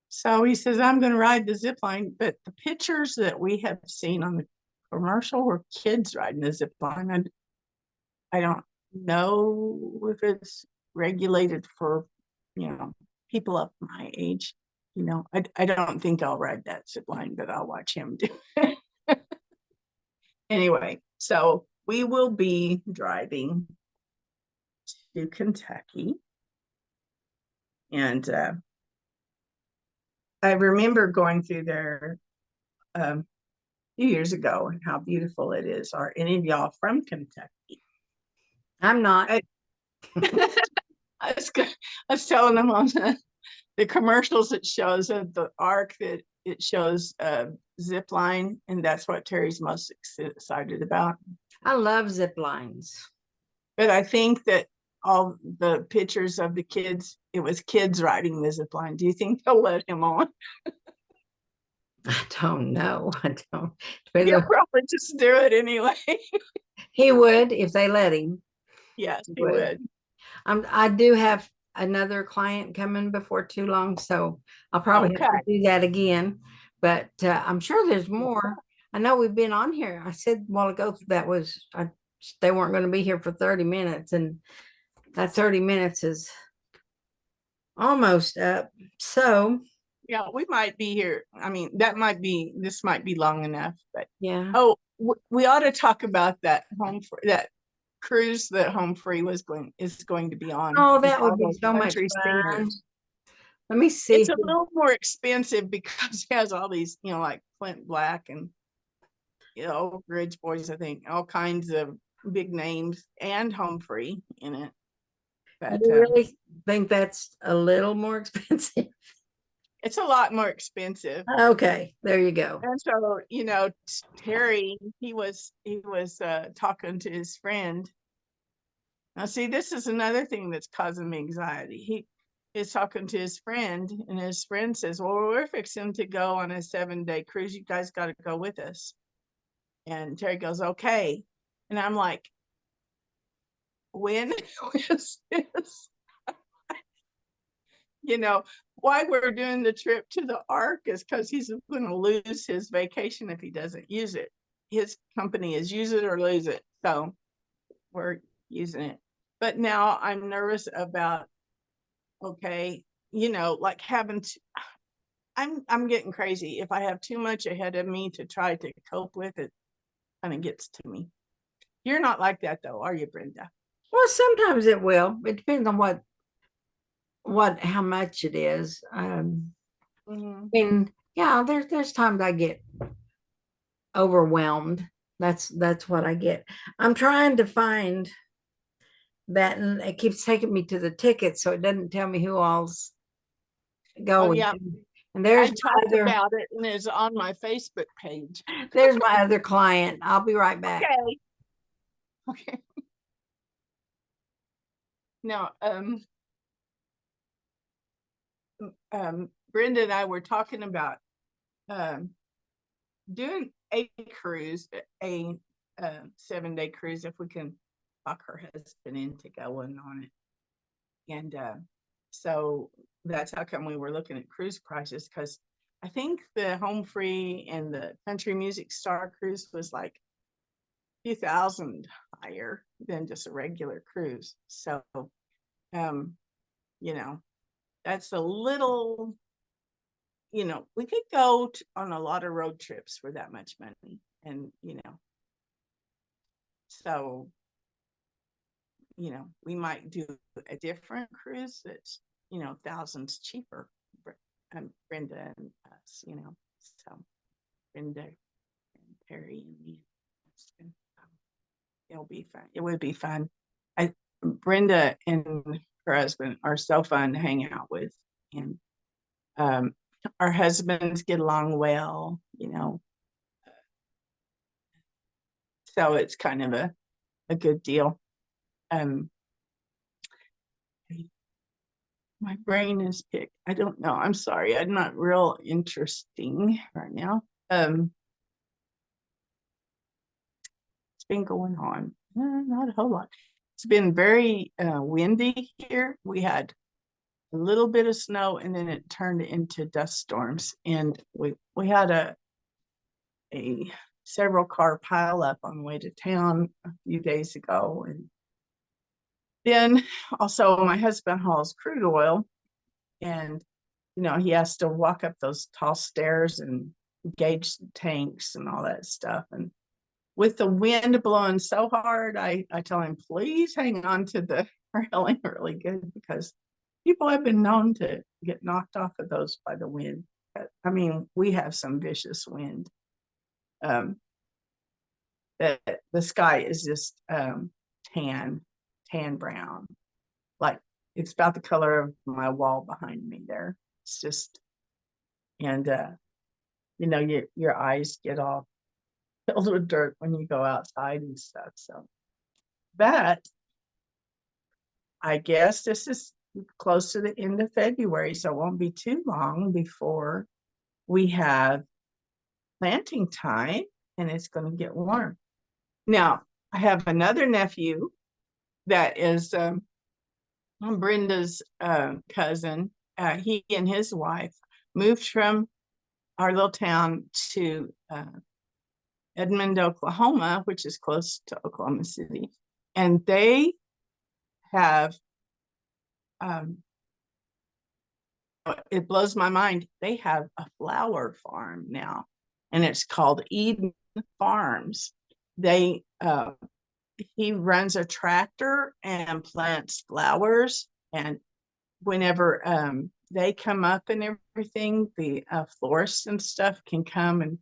B: So he says, I'm going to ride the zip line. But the pictures that we have seen on the commercial were kids riding the zip line. And I don't know if it's regulated for, people of my age. I don't think I'll ride that zip line, but I'll watch him do it. Anyway, so we will be driving to Kentucky. And I remember going through there a few years ago and how beautiful it is. Are any of y'all from Kentucky?
A: I'm not.
B: I was telling them on the commercials, it shows of the ARC that it shows zip line, and that's what Terry's most excited about.
A: I love zip lines.
B: But I think that all the pictures of the kids, it was kids riding the zip line. Do you think they'll let him on?
A: I don't know. I don't.
B: He'll probably just do it anyway.
A: He would if they let him.
B: Yes, he would.
A: I do have another client coming before too long, so I'll probably have to do that again. But I'm sure there's more. I know we've been on here. I said a while ago that they weren't going to be here for 30 minutes, and that 30 minutes is almost up. So
B: yeah, we might be here. I mean, this might be long enough, but
A: yeah.
B: Oh, we ought to talk about that cruise that Home Free is going to be on.
A: Oh, that would be so much fun. Let me see.
B: It's a little more expensive because it has all these, like Flint Black and Oak Ridge Boys, I think, all kinds of big names, and Home Free in it.
A: You
B: But
A: really think that's a little more expensive?
B: it's a lot more expensive.
A: Okay, there you go.
B: And so, Terry, he was talking to his friend. Now, see, this is another thing that's causing me anxiety. He is talking to his friend, and his friend says, "Well, we're fixing to go on a 7-day cruise. You guys got to go with us." And Terry goes, "Okay." And I'm like, when is this? Why we're doing the trip to the Ark is because he's going to lose his vacation if he doesn't use it. His company is use it or lose it. So we're using it. But now I'm nervous about, okay, like I'm getting crazy. If I have too much ahead of me to try to cope with, it kind of gets to me. You're not like that though, are you, Brenda?
A: Well, sometimes it will. It depends on how much it is.
B: Mhm.
A: And yeah, there's times I get overwhelmed. That's what I get. I'm trying to find that, and it keeps taking me to the ticket, so it doesn't tell me who all's
B: Oh
A: going.
B: yeah,
A: And
B: I talked about it and it's on my Facebook page.
A: there's my other client. I'll be right back.
B: Okay. Okay. Now, Brenda and I were talking about um, doing a cruise, a 7-day cruise, if we can talk her husband into going on it. And so that's how come we were looking at cruise prices, because I think the Home Free and the Country Music Star cruise was like 2,000 higher than just a regular cruise. So, um, you know, that's a little, we could go on a lot of road trips for that much money. And, so, we might do a different cruise that's, thousands cheaper. Brenda and us, so Brenda and Perry and me. It'll be fun. It would be fun. Brenda and her husband are so fun to hang out with, and our husbands get along well, so it's kind of a good deal. My brain is picked. I don't know. I'm sorry. I'm not real interesting right now. It's been going on, not a whole lot. It's been very windy here. We had a little bit of snow, and then it turned into dust storms, and we had a several car pile up on the way to town a few days ago. And then also my husband hauls crude oil, and he has to walk up those tall stairs and gauge the tanks and all that stuff. And with the wind blowing so hard, I tell him, please hang on to the railing really good, because people have been known to get knocked off of those by the wind. I mean, we have some vicious wind. The sky is just tan brown, like it's about the color of my wall behind me there. It's just, and your eyes get all filled with dirt when you go outside and stuff. So, but I guess this is close to the end of February, so it won't be too long before we have planting time, and it's going to get warm. Now, I have another nephew that is Brenda's cousin. He and his wife moved from our little town to Edmond, Oklahoma, which is close to Oklahoma City. And they have, it blows my mind, they have a flower farm now, and it's called Eden Farms. He runs a tractor and plants flowers, and whenever they come up and everything, the florists and stuff can come and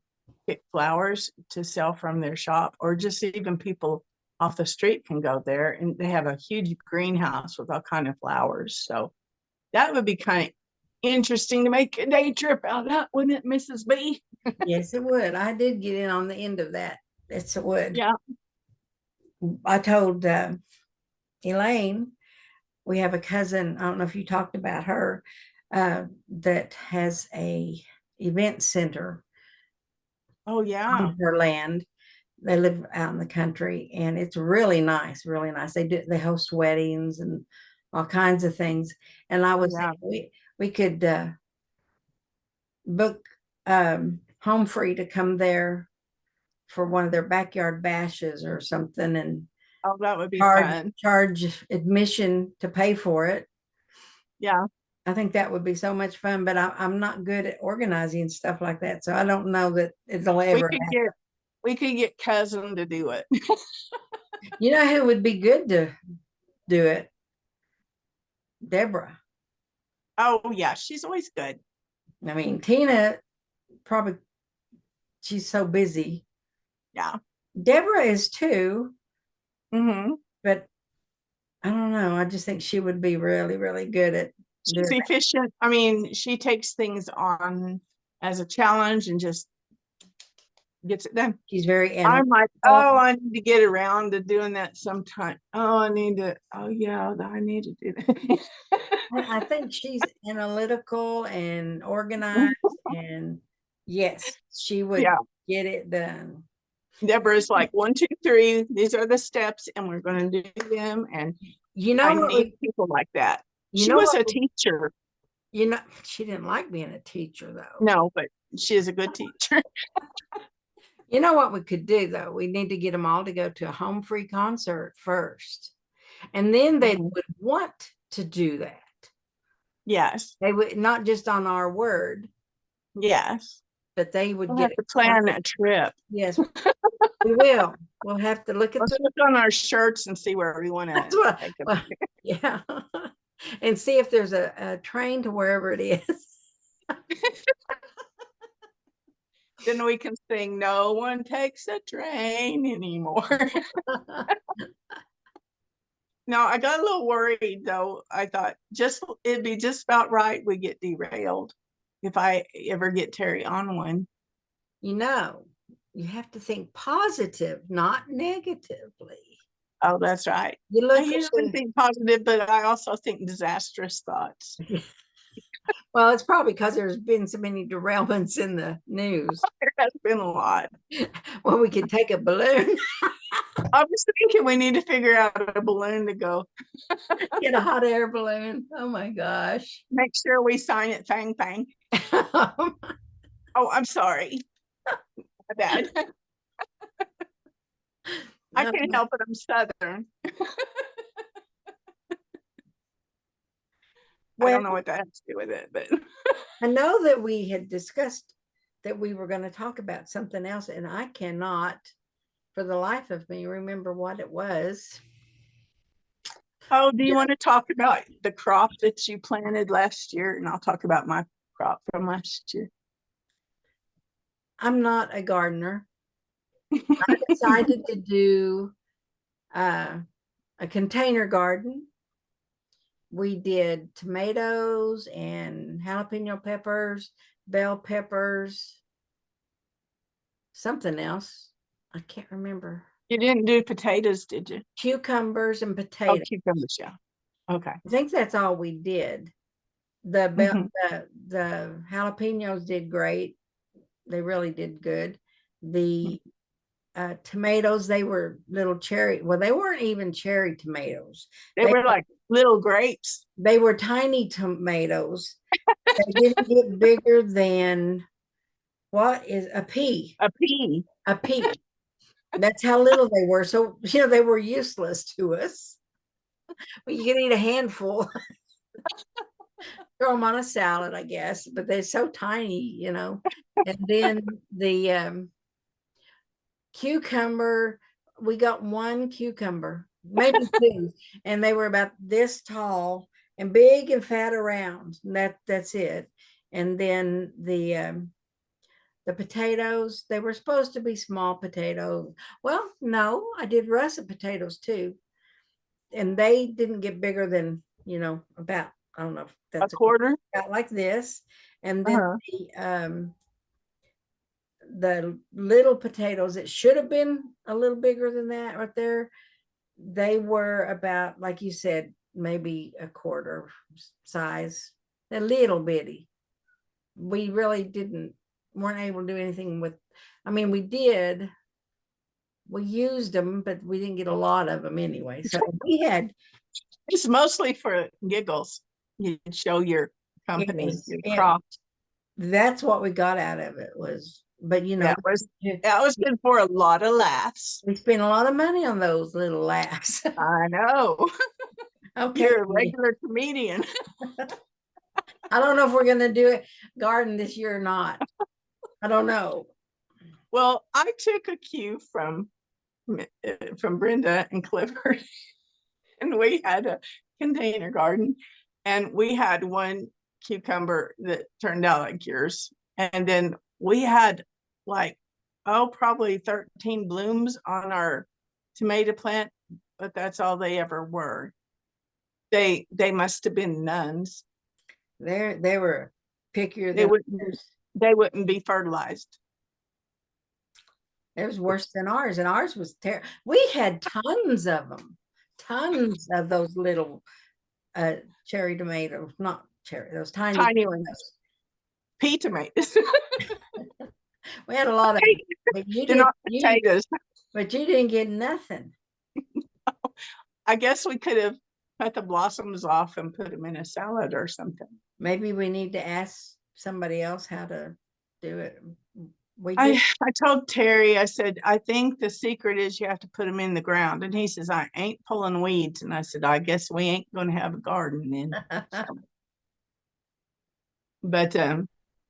B: get flowers to sell from their shop, or just even people off the street can go there, and they have a huge greenhouse with all kind of flowers. So that would be kind of interesting to make a day trip out of that, wouldn't it, Mrs. B?
A: Yes, it would. I did get in on the end of that. Yes, it would.
B: Yeah.
A: I told Elaine, we have a cousin, I don't know if you talked about her, that has a event center
B: Oh, yeah.
A: on her land. They live out in the country, and it's really nice, really nice. They host weddings and all kinds of things. And I was
B: Yeah.
A: thinking we could book home free to come there for one of their backyard bashes or something, and
B: Oh, that would be
A: charge
B: fun.
A: charge admission to pay for it.
B: Yeah.
A: I think that would be so much fun, but I'm not good at organizing stuff like that, so I don't know that it'll
B: We
A: ever
B: could
A: happen.
B: get we could get cousin to do it.
A: You know who would be good to do it? Deborah.
B: Oh, yeah, she's always good.
A: I mean, Tina probably, she's so busy.
B: Yeah.
A: Deborah is too,
B: Hmm.
A: but I don't know. I just think she would be really, really good at
B: She's
A: doing that.
B: efficient. I mean, she takes things on as a challenge and just gets it done.
A: She's very
B: I'm like,
A: analytical.
B: oh, I need to get around to doing that sometime. Oh, yeah, I need to do that.
A: I think she's analytical and organized, and yes, she would
B: Yeah.
A: get it done.
B: Deborah's like, 1, 2, 3, these are the steps, and we're going to do them. And
A: You know
B: I
A: what
B: need people like that.
A: you
B: She
A: know
B: was
A: what
B: a teacher.
A: she didn't like being a teacher though.
B: No, but she is a good teacher.
A: You know what we could do though? We need to get them all to go to a home free concert first. And then they
B: Mhm.
A: would want to do that.
B: Yes.
A: They would not just on our word,
B: Yes.
A: but they would
B: We'll
A: get
B: have to plan a trip.
A: yes, we will. We'll have to look at
B: Let's
A: the
B: look on our shirts and see where we want
A: that's
B: to
A: what
B: take them.
A: well, yeah. And see if there's a train to wherever it is.
B: Then we can sing "No One Takes a Train Anymore." No, I got a little worried though. I thought it'd be just about right we get derailed if I ever get Terry on one.
A: You know, you have to think positive, not negatively.
B: Oh, that's right.
A: You
B: I
A: look at
B: usually think positive, but I also think disastrous thoughts.
A: well, it's probably because there's been so many derailments in the news.
B: There has been a lot.
A: Well, we could take a balloon,
B: I was thinking we need to figure out a balloon to go.
A: get a hot air balloon. Oh my gosh.
B: Make sure we sign it, Fang Fang. Oh, I'm sorry. My bad. I can't help it. I'm Southern. I don't know what that has to do with it, but
A: I know that we had discussed that we were going to talk about something else, and I cannot, for the life of me, remember what it was.
B: oh, do you want to talk about the crop that you planted last year? And I'll talk about my crop from last year.
A: I'm not a gardener. I decided to do a container garden. We did tomatoes and jalapeno peppers, bell peppers, something else. I can't remember.
B: You didn't do potatoes, did you?
A: Cucumbers and
B: Oh,
A: potatoes.
B: cucumbers, yeah. Okay.
A: I think that's all we did. The
B: Mhm.
A: the jalapenos did great. They really did good. The tomatoes, they were little cherry. Well, they weren't even cherry tomatoes.
B: They were like little grapes.
A: They were tiny tomatoes. They didn't get bigger than what is a pea?
B: A pea.
A: A pea. That's how little they were. So, they were useless to us. Well, you can eat a handful, throw them on a salad, I guess, but they're so tiny. And then the cucumber, we got one cucumber, maybe two, and they were about this tall and big and fat around. And that's it. And then the The potatoes, they were supposed to be small potatoes. Well, no, I did russet potatoes too. And they didn't get bigger than, about, I don't know if
B: A
A: that's
B: quarter?
A: about like this. And then
B: Uh-huh.
A: the little potatoes, it should have been a little bigger than that right there. They were about, like you said, maybe a quarter size, a little bitty. We really weren't able to do anything with, I mean, we used them, but we didn't get a lot of them anyway. So we had,
B: It's mostly for giggles. You show your company,
A: yes,
B: your crop.
A: that's what we got out of it was, but
B: That was good for a lot of laughs.
A: we spent a lot of money on those little laughs.
B: I know.
A: Okay.
B: You're a regular comedian.
A: I don't know if we're going to do it garden this year or not. I don't know.
B: Well, I took a cue from Brenda and Clifford, and we had a container garden, and we had one cucumber that turned out like yours, and then we had like probably 13 blooms on our tomato plant, but that's all they ever were. They must have been nuns.
A: They were pickier
B: They
A: than
B: wouldn't
A: ours.
B: they wouldn't be fertilized.
A: It was worse than ours, and ours was terrible. We had tons of them, tons of those little cherry tomatoes, not cherry, those tiny
B: Tiny ones.
A: tomatoes.
B: Pea tomatoes.
A: We had a lot of them, but
B: They're not potatoes.
A: but you didn't get nothing.
B: I guess we could have cut the blossoms off and put them in a salad or something.
A: Maybe we need to ask somebody else how to do it.
B: I told Terry, I said, I think the secret is you have to put them in the ground. And he says, I ain't pulling weeds. And I said, I guess we ain't going to have a garden then. So. But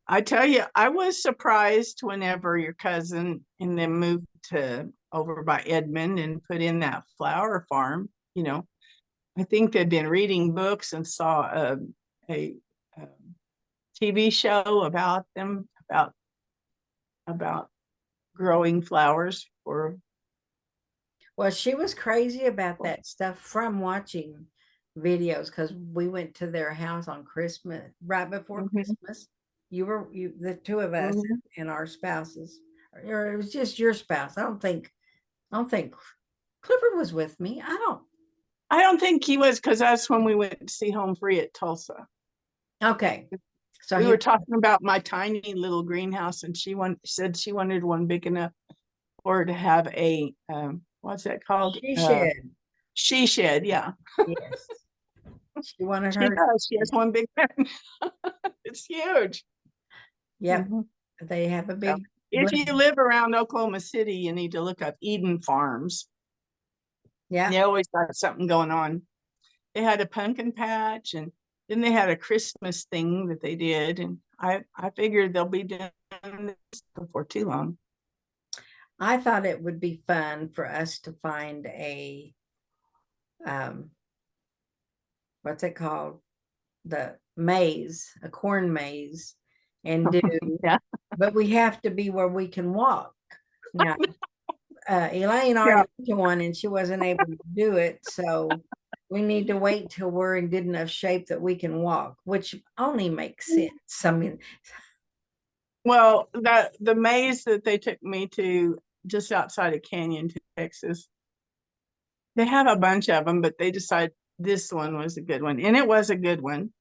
B: I tell you, I was surprised whenever your cousin and them moved to over by Edmond and put in that flower farm. I think they'd been reading books and saw a TV show about them, about growing flowers for.
A: Well, she was crazy about that stuff from watching videos because we went to their house on Christmas, right before Christmas. The two of us and our spouses, or it was just your spouse. I don't think Clifford was with me.
B: I don't think he was, because that's when we went to see Home Free at Tulsa.
A: Okay. So
B: we were talking about my tiny little greenhouse, and she said she wanted one big enough for her to have a what's that called? She shed, yeah.
A: Yes. She wanted her.
B: She has one big one. It's huge.
A: Yep. They have a big.
B: If you live around Oklahoma City, you need to look up Eden Farms.
A: Yeah.
B: They always got something going on. They had a pumpkin patch, and then they had a Christmas thing that they did. And I figured they'll be doing this before too long.
A: I thought it would be fun for us to find a, what's it called? The maze, a corn maze, and do,
B: yeah.
A: But we have to be where we can walk. Now, Elaine already went to one and she wasn't able to do it. So we need to wait till we're in good enough shape that we can walk, which only makes sense. I mean,
B: well, the maze that they took me to just outside of Canyon, Texas, they have a bunch of them, but they decided this one was a good one. And it was a good one.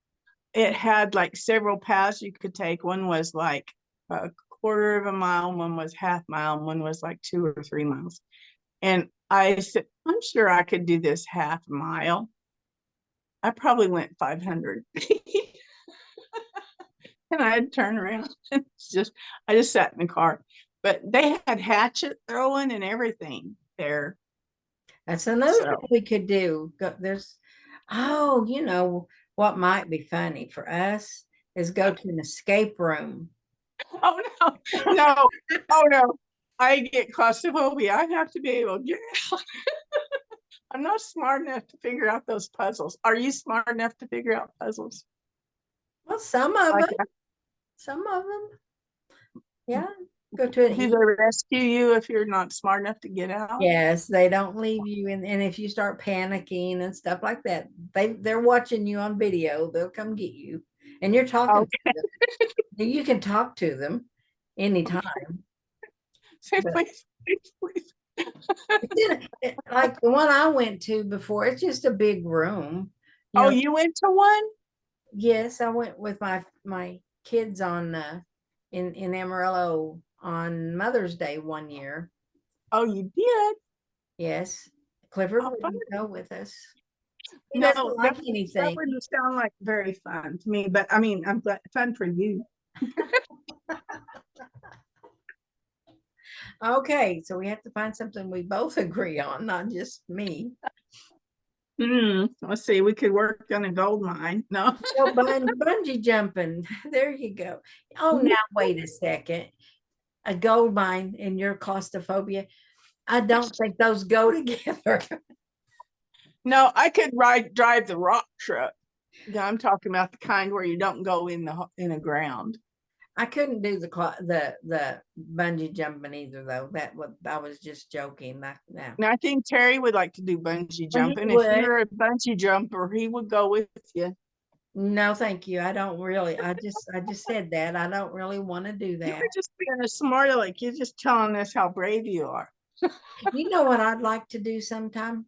B: It had like several paths you could take. One was like a quarter of a mile, one was half mile, and one was like 2 or 3 miles. And I said, I'm sure I could do this half mile. I probably went 500 feet. And I had to turn around. I just sat in the car. But they had hatchet throwing and everything there.
A: That's another thing we could do. There's, what might be funny for us is go to an escape room.
B: Oh, no. Oh, no. I get claustrophobia. I have to be able to get out. I'm not smart enough to figure out those puzzles. Are you smart enough to figure out puzzles?
A: Well, some of them. Some of them. Yeah, go to an
B: Do they rescue you if you're not smart enough to get out?
A: Yes, they don't leave you, and if you start panicking and stuff like that, they're watching you on video. They'll come get you, and you're talking to
B: Okay.
A: them. You can talk to them anytime.
B: Say,
A: But
B: please, please, please.
A: like the one I went to before, it's just a big room. You
B: Oh,
A: know,
B: you went to one?
A: yes, I went with my kids on in Amarillo on Mother's Day one year.
B: Oh, you did?
A: Yes, Clifford
B: Oh, fun.
A: wouldn't go with us. He
B: No,
A: doesn't like
B: that
A: anything.
B: wouldn't sound like very fun to me, but I mean, I'm glad fun for you.
A: Okay, so we have to find something we both agree on, not just me.
B: Let's see. We could work on a gold mine. No.
A: No, bungee jumping. There you go. Oh, now wait a second. A gold mine and your claustrophobia. I don't think those go together.
B: No, I could drive the rock truck. Yeah, I'm talking about the kind where you don't go in the ground.
A: I couldn't do the bungee jumping either, though. I was just joking. No.
B: And I think Terry would like to do bungee
A: Well, he
B: jumping. If
A: would.
B: you're a bungee jumper, he would go with you.
A: No, thank you. I don't really. I just said that. I don't really want to do
B: You
A: that.
B: were just being a smart aleck. You're just telling us how brave you are.
A: You know what I'd like to do sometime?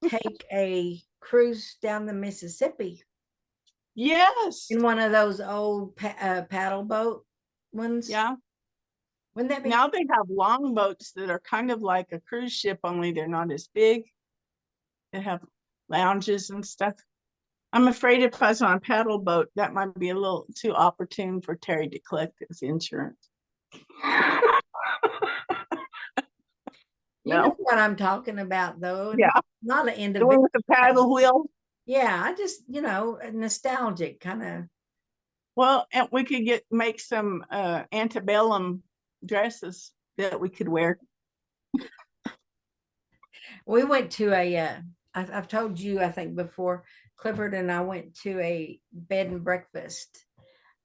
A: Take a cruise down the Mississippi
B: Yes.
A: in one of those old paddle boat ones.
B: Yeah.
A: Wouldn't that be?
B: Now they have long boats that are kind of like a cruise ship, only they're not as big. They have lounges and stuff. I'm afraid if I was on a paddle boat, that might be a little too opportune for Terry to collect his insurance.
A: You know
B: No.
A: what I'm talking about, though.
B: Yeah.
A: Not an
B: The one
A: individual.
B: with the paddle wheel.
A: Yeah, I just nostalgic kind of.
B: Well, and we could make some antebellum dresses that we could wear.
A: We went to a. I've told you, I think before. Clifford and I went to a bed and breakfast.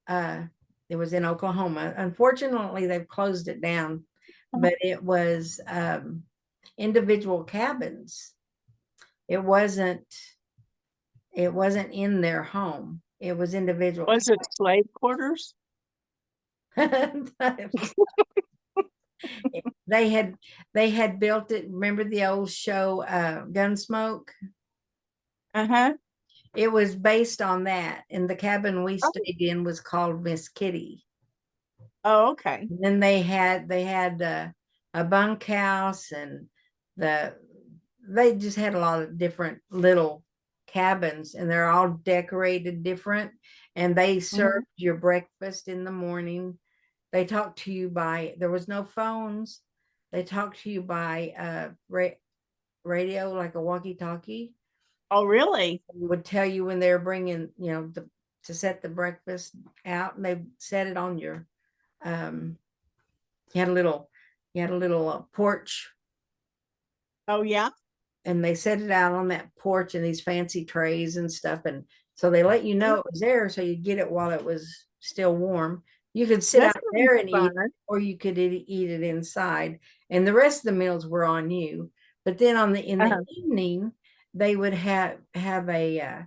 A: Uh, it was in Oklahoma. Unfortunately, they've closed it down, but it was individual cabins. It wasn't. It wasn't in their home. It was individual.
B: Was it slave quarters?
A: they had they had built it. Remember the old show Gunsmoke?
B: Uh-huh.
A: It was based on that, and the cabin we
B: Oh,
A: stayed in was called Miss Kitty.
B: oh, okay.
A: And then they had a bunkhouse, and the they just had a lot of different little cabins, and they're all decorated different, and they
B: Mhm.
A: served your breakfast in the morning. They talked to you by, there was no phones. They talked to you by radio, like a walkie talkie.
B: Oh, really?
A: Would tell you when they're bringing, to set the breakfast out, and they set it on your um you had a little porch,
B: Oh, yeah.
A: and they set it out on that porch in these fancy trays and stuff, and so they let you know it was there, so you get it while it was still warm. You could sit
B: That
A: out
B: sounds
A: there and eat,
B: fun.
A: or you could eat it inside, and the rest of the meals were on you. But then in the
B: Uh-huh.
A: evening, they would have a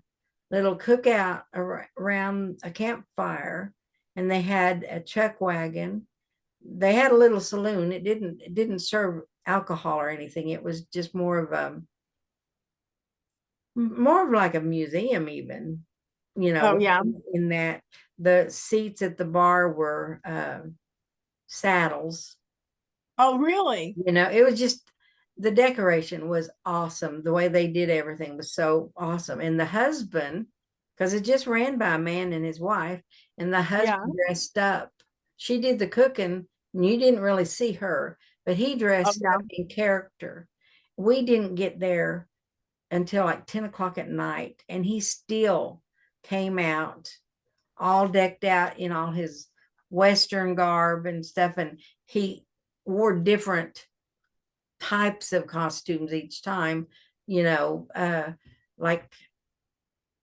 A: little cookout around a campfire, and they had a chuck wagon. They had a little saloon. It didn't serve alcohol or anything. It was just more of like a museum, even,
B: Oh, yeah.
A: in that the seats at the bar were saddles.
B: Oh, really?
A: It was just, the decoration was awesome. The way they did everything was so awesome. And the husband, because it just ran by a man and his wife, and the
B: Yeah.
A: husband dressed up. She did the cooking, and you didn't really see her, but he
B: Oh,
A: dressed
B: yeah.
A: up in character. We didn't get there until like 10 o'clock at night, and he still came out all decked out in all his Western garb and stuff. And he wore different types of costumes each time, like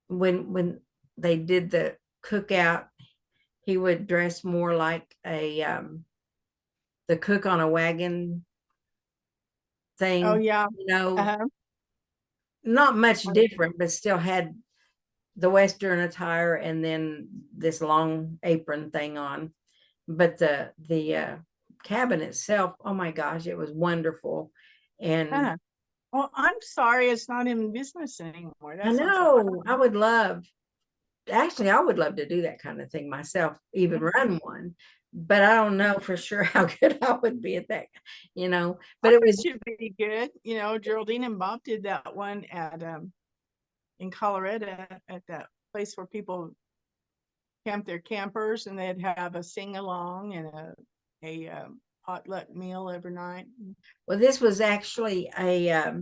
A: when they did the cookout, he would dress more like a the cook on a wagon thing,
B: Oh, yeah.
A: you know,
B: Uh-huh.
A: not much different, but still had the Western attire and then this long apron thing on. But the cabin itself, oh my gosh, it was wonderful. And
B: Huh. Well, I'm sorry it's not in business anymore.
A: I
B: That sounds so
A: know I would love, actually, I would love to do that kind of thing myself, even
B: bad.
A: run one. But I don't know for sure how good I would be at that,
B: I
A: But it
B: bet
A: was,
B: you'd be good. You know, Geraldine and Bob did that one at in Colorado at that place where people camp their campers, and they'd have a sing along and a potluck meal every night.
A: well, this was actually a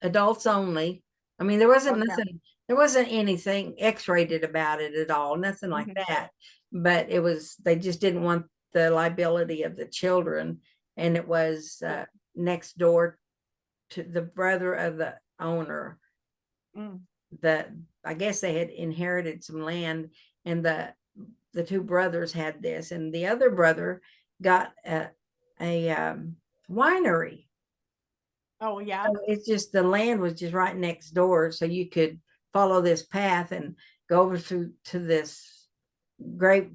A: adults only. I mean, there wasn't
B: Oh yeah.
A: nothing, there wasn't anything X-rated about it at all, nothing like
B: Mhm.
A: that. But it was, they just didn't want the liability of the children. And it was next door to the brother of the owner
B: Mm.
A: that I guess they had inherited some land, and the two brothers had this, and the other brother got a winery.
B: Oh yeah.
A: So it's just the land was just right next door, so you could follow this path and go over to this grape,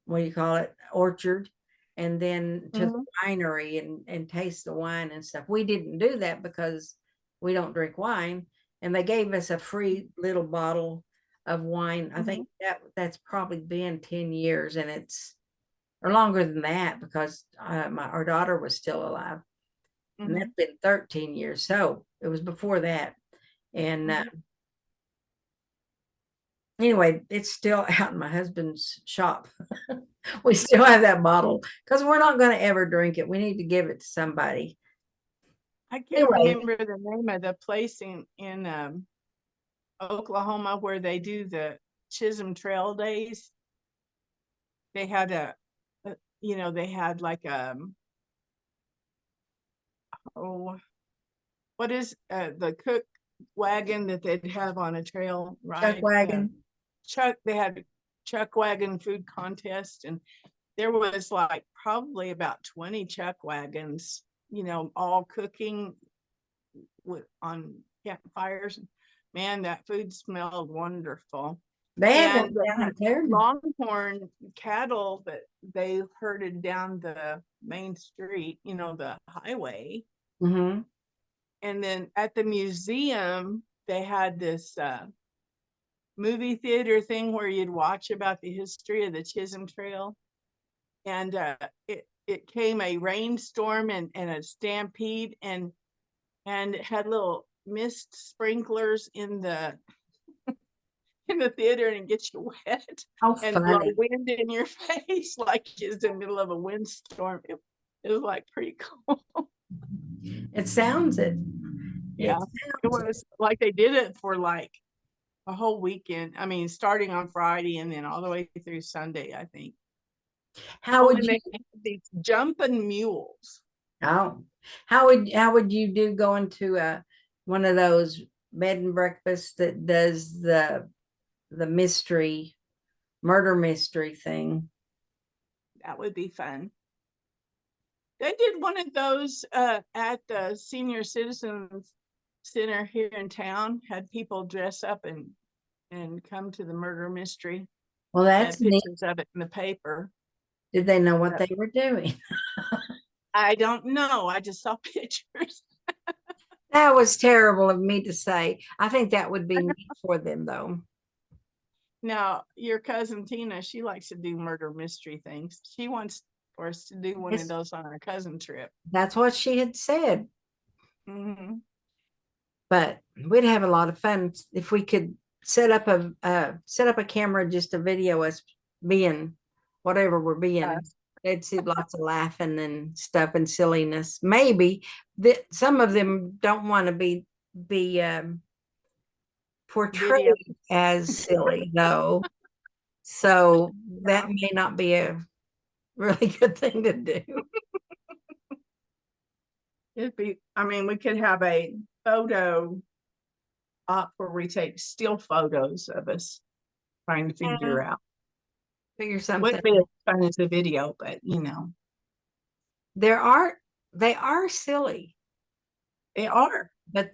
A: what do you call it, orchard, and then to the
B: Mhm.
A: winery and taste the wine and stuff. We didn't do that because we don't drink wine, and they gave us a free little bottle of wine. I
B: Mhm.
A: think that's probably been 10 years, and it's or longer than that because our daughter was still alive, and that's
B: Mhm.
A: been 13 years. So it was before that. And
B: Mhm.
A: anyway, it's still out in my husband's shop. We still have that bottle because we're not going to ever drink it. We need to give it to somebody.
B: I can't
A: Anyway,
B: remember the name of the place in Oklahoma where they do the Chisholm Trail Days. They had you know, they had like oh, what is the cook wagon that they'd have on a trail
A: chuck
B: ride?
A: wagon.
B: Chuck, they had a chuck wagon food contest, and there was like probably about 20 chuck wagons, you know, all cooking with on campfires. Man, that food smelled wonderful.
A: They have one
B: And they
A: down
B: had
A: in Clarendon.
B: longhorn cattle that they herded down the main street, you know, the highway.
A: Mm-hmm.
B: And then at the museum, they had this movie theater thing where you'd watch about the history of the Chisholm Trail. And it came a rainstorm and a stampede, and it had little mist sprinklers in the theater, and it gets you wet
A: How
B: and blow
A: funny.
B: wind in your face like it's in the middle of a windstorm. It was like pretty cool.
A: It sounds it. It
B: Yeah, it
A: sounds it.
B: was like they did it for like a whole weekend. I mean, starting on Friday and then all the way through Sunday, I think.
A: How
B: Oh,
A: would
B: and
A: you
B: they had these jumping mules.
A: oh how would you do going to one of those bed and breakfasts that does the mystery murder mystery thing?
B: That would be fun. They did one of those at the Senior Citizens Center here in town. Had people dress up and come to the murder mystery.
A: Well,
B: They
A: that's
B: had
A: neat.
B: pictures of it in the paper.
A: Did they know what
B: But
A: they were doing?
B: I don't know. I just saw pictures.
A: That was terrible of me to say. I think that would be neat for them, though.
B: Now, your cousin Tina, she likes to do murder mystery things. She wants for us to do one of
A: It's,
B: those on our cousin trip.
A: that's what she had said.
B: Hmm.
A: But we'd have a lot of fun if we could set up a camera just to video us being whatever we're being. They'd see lots of laughing and stuff and silliness. Maybe that some of them don't want to be
B: Video.
A: portrayed as silly though. So that
B: Yeah.
A: may not be a really good thing to do.
B: It'd be, I mean, we could have a photo op where we take still photos of us trying to figure out.
A: Figure something.
B: Wouldn't be as fun as the video, but you know.
A: there are, they are silly,
B: They are.
A: but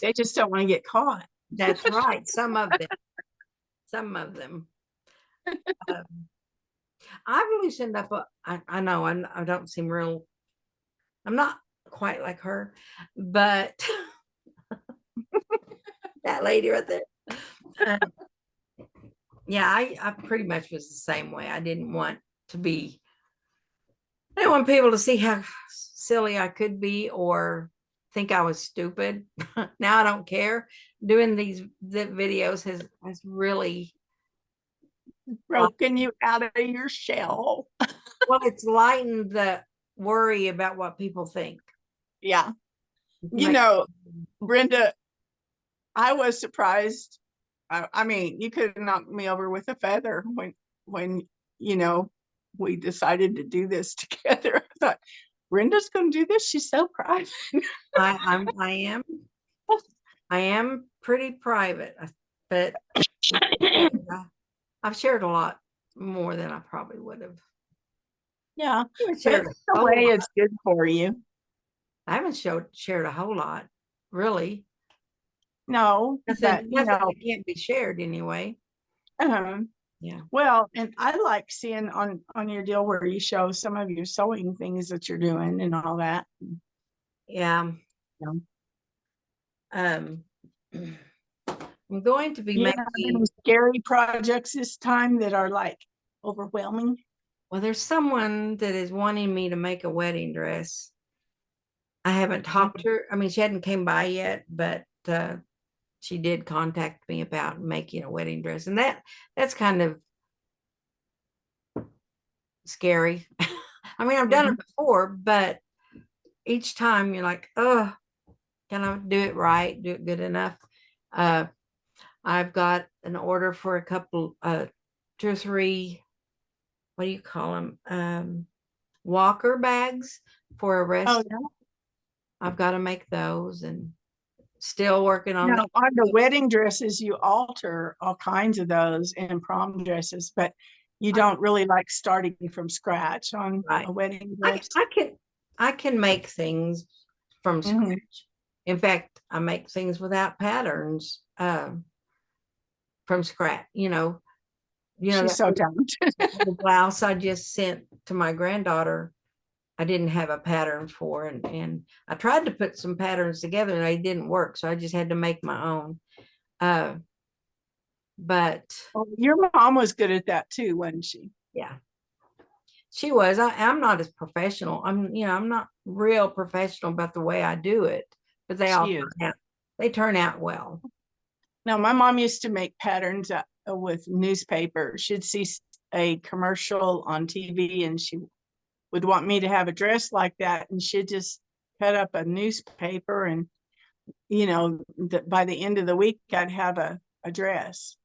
B: They just don't want to get caught.
A: that's right. Some of them. Um, I've loosened up. I know I don't seem real. I'm not quite like her, but that lady right there. Um, yeah, I pretty much was the same way. I didn't want to be. I didn't want people to see how silly I could be or think I was stupid. Now I don't care. Doing the videos has really,
B: Broken you out of your shell.
A: well, it's lightened the worry about what people think.
B: Yeah. You
A: Make,
B: know, Brenda, I was surprised. I mean, you could have knocked me over with a feather when you know we decided to do this together. I thought Brenda's going to do this. She's so private.
A: I am pretty private, but I've shared a lot more than I probably would have.
B: Yeah,
A: I haven't
B: but
A: shared
B: in
A: a
B: a
A: whole
B: way,
A: lot.
B: it's good for you.
A: I haven't shared a whole lot, really.
B: No, but
A: Nothing that can't be shared anyway.
B: um,
A: Yeah.
B: well, and I like seeing on your deal where you show some of your sewing things that you're doing and all that.
A: Yeah.
B: You
A: Um, I'm going to be
B: you have any
A: making,
B: scary projects this time that are like overwhelming?
A: well, there's someone that is wanting me to make a wedding dress. I haven't talked to her. I mean, she hadn't came by yet, but she did contact me about making a wedding dress. And that's kind of scary. I mean, I've done
B: Mhm.
A: it before, but each time you're like, oh, can I do it right? Do it good enough? Uh, I've got an order for a couple, two or three, what do you call them? Walker bags for a
B: Oh,
A: rest.
B: yeah.
A: I've got to make those and still working on
B: Now,
A: that.
B: on the wedding dresses, you alter all kinds of those in prom dresses, but you don't really like starting from scratch on
A: Right.
B: a wedding
A: I,
B: dress.
A: I can I can make things from
B: Mhm.
A: scratch. In fact, I make things without patterns from scratch.
B: She's
A: That
B: so talented.
A: little blouse I just sent to my granddaughter. I didn't have a pattern for, and I tried to put some patterns together and they didn't work, so I just had to make my own. Uh, but
B: Well, your mom was good at that too, wasn't she?
A: yeah, she was. I'm not as professional. I'm not real professional about the way I do it, but
B: She is.
A: they turn out well.
B: Now, my mom used to make patterns with newspaper. She'd see a commercial on TV and she would want me to have a dress like that. And she'd just cut up a newspaper and, by the end of the week, I'd have a dress.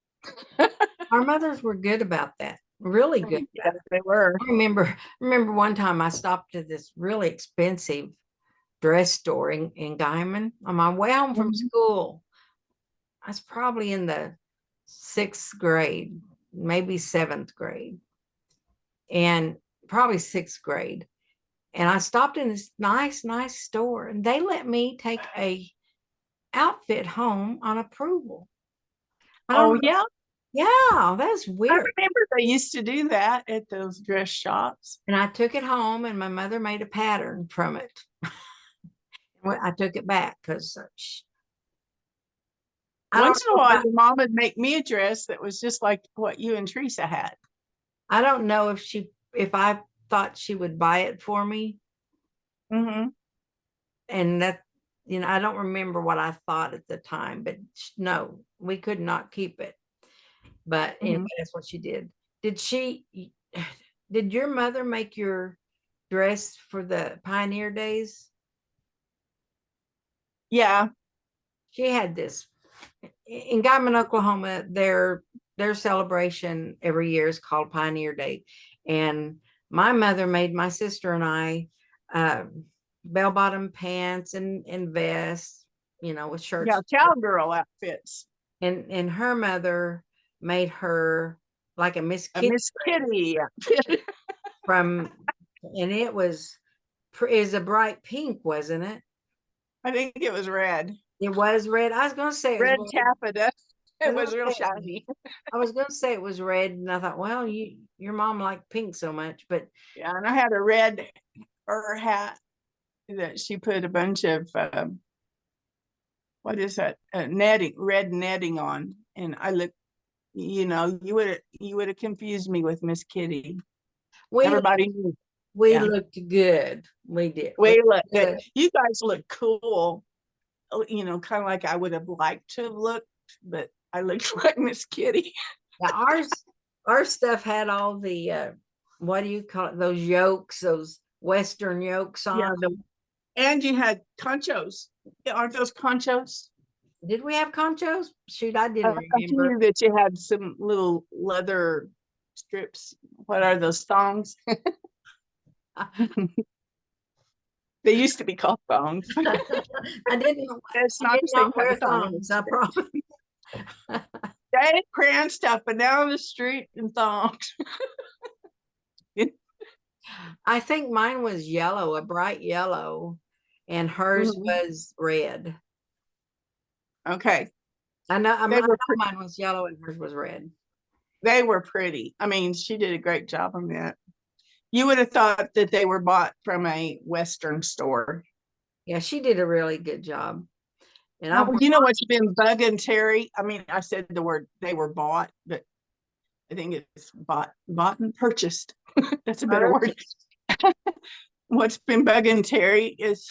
A: Our mothers were good about that, really good
B: Yeah,
A: about it.
B: they were.
A: I remember one time I stopped at this really expensive dress store in Guyman on my way home from
B: Mhm.
A: school. I was probably in the sixth grade, maybe seventh grade, and probably sixth grade. And I stopped in this nice store, and they let me take a outfit home on approval. I don't
B: Oh,
A: know.
B: yeah.
A: Yeah, that's
B: I
A: weird.
B: remember they used to do that at those dress shops.
A: And I took it home, and my mother made a pattern from it. I took it back because I don't
B: Once in a
A: know
B: while,
A: about,
B: your mom would make me a dress that was just like what you and Teresa had.
A: I don't know if I thought she would buy it for me,
B: Hmm.
A: and that I don't remember what I thought at the time, but no, we could not keep it. But anyway,
B: Hmm.
A: that's what she did. Did she? Did your mother make your dress for the Pioneer Days?
B: Yeah.
A: She had this in Guyman, Oklahoma. Their celebration every year is called Pioneer Day, and my mother made my sister and I uh, bell bottom pants and vests, with
B: Yeah.
A: shirts.
B: Cowgirl outfits.
A: And her mother made her like a Miss
B: A
A: Kitty
B: Miss
A: dress
B: Kitty outfit.
A: from, and it was is a bright pink, wasn't it?
B: I think it was red.
A: It was red. I was going to say it was
B: Red
A: red.
B: taffeta.
A: I
B: It
A: was gonna
B: was real
A: say
B: shiny.
A: I was going to say it was red, and I thought, well, your mom liked pink so much, but
B: Yeah, and I had a red fur hat that she put a bunch of what is that? Netting, red netting on, and I looked. You would have confused me with Miss Kitty.
A: we
B: Everybody knew.
A: we
B: Yeah,
A: looked good. We did.
B: we look good.
A: Good.
B: You guys look cool. Kind of like I would have liked to have looked, but I looked like Miss Kitty.
A: Now our stuff had all the what do you call it? Those yolks, those Western yolks
B: Yeah,
A: on.
B: and you had conchos. Aren't those conchos?
A: Did we have conchos? Shoot, I
B: I
A: didn't
B: thought
A: remember.
B: you that you had some little leather strips. What are those thongs? They used to be called thongs.
A: I didn't.
B: It's
A: I
B: not
A: did
B: the same
A: not
B: kind
A: wear
B: of thong.
A: thongs. I promise.
B: They pranced up and down the street in thongs.
A: I think mine was yellow, a bright yellow, and hers
B: Mhm.
A: was red.
B: Okay,
A: I
B: they
A: know
B: were
A: mine was yellow and hers was red.
B: they were pretty. I mean, she did a great job on that. You would have thought that they were bought from a Western store.
A: Yeah, she did a really good job. And I
B: Oh,
A: wore
B: you know what's been bugging Terry? I mean, I said the word they were bought, but I think it's bought and purchased. That's a better word.
A: hers.
B: What's been bugging Terry is,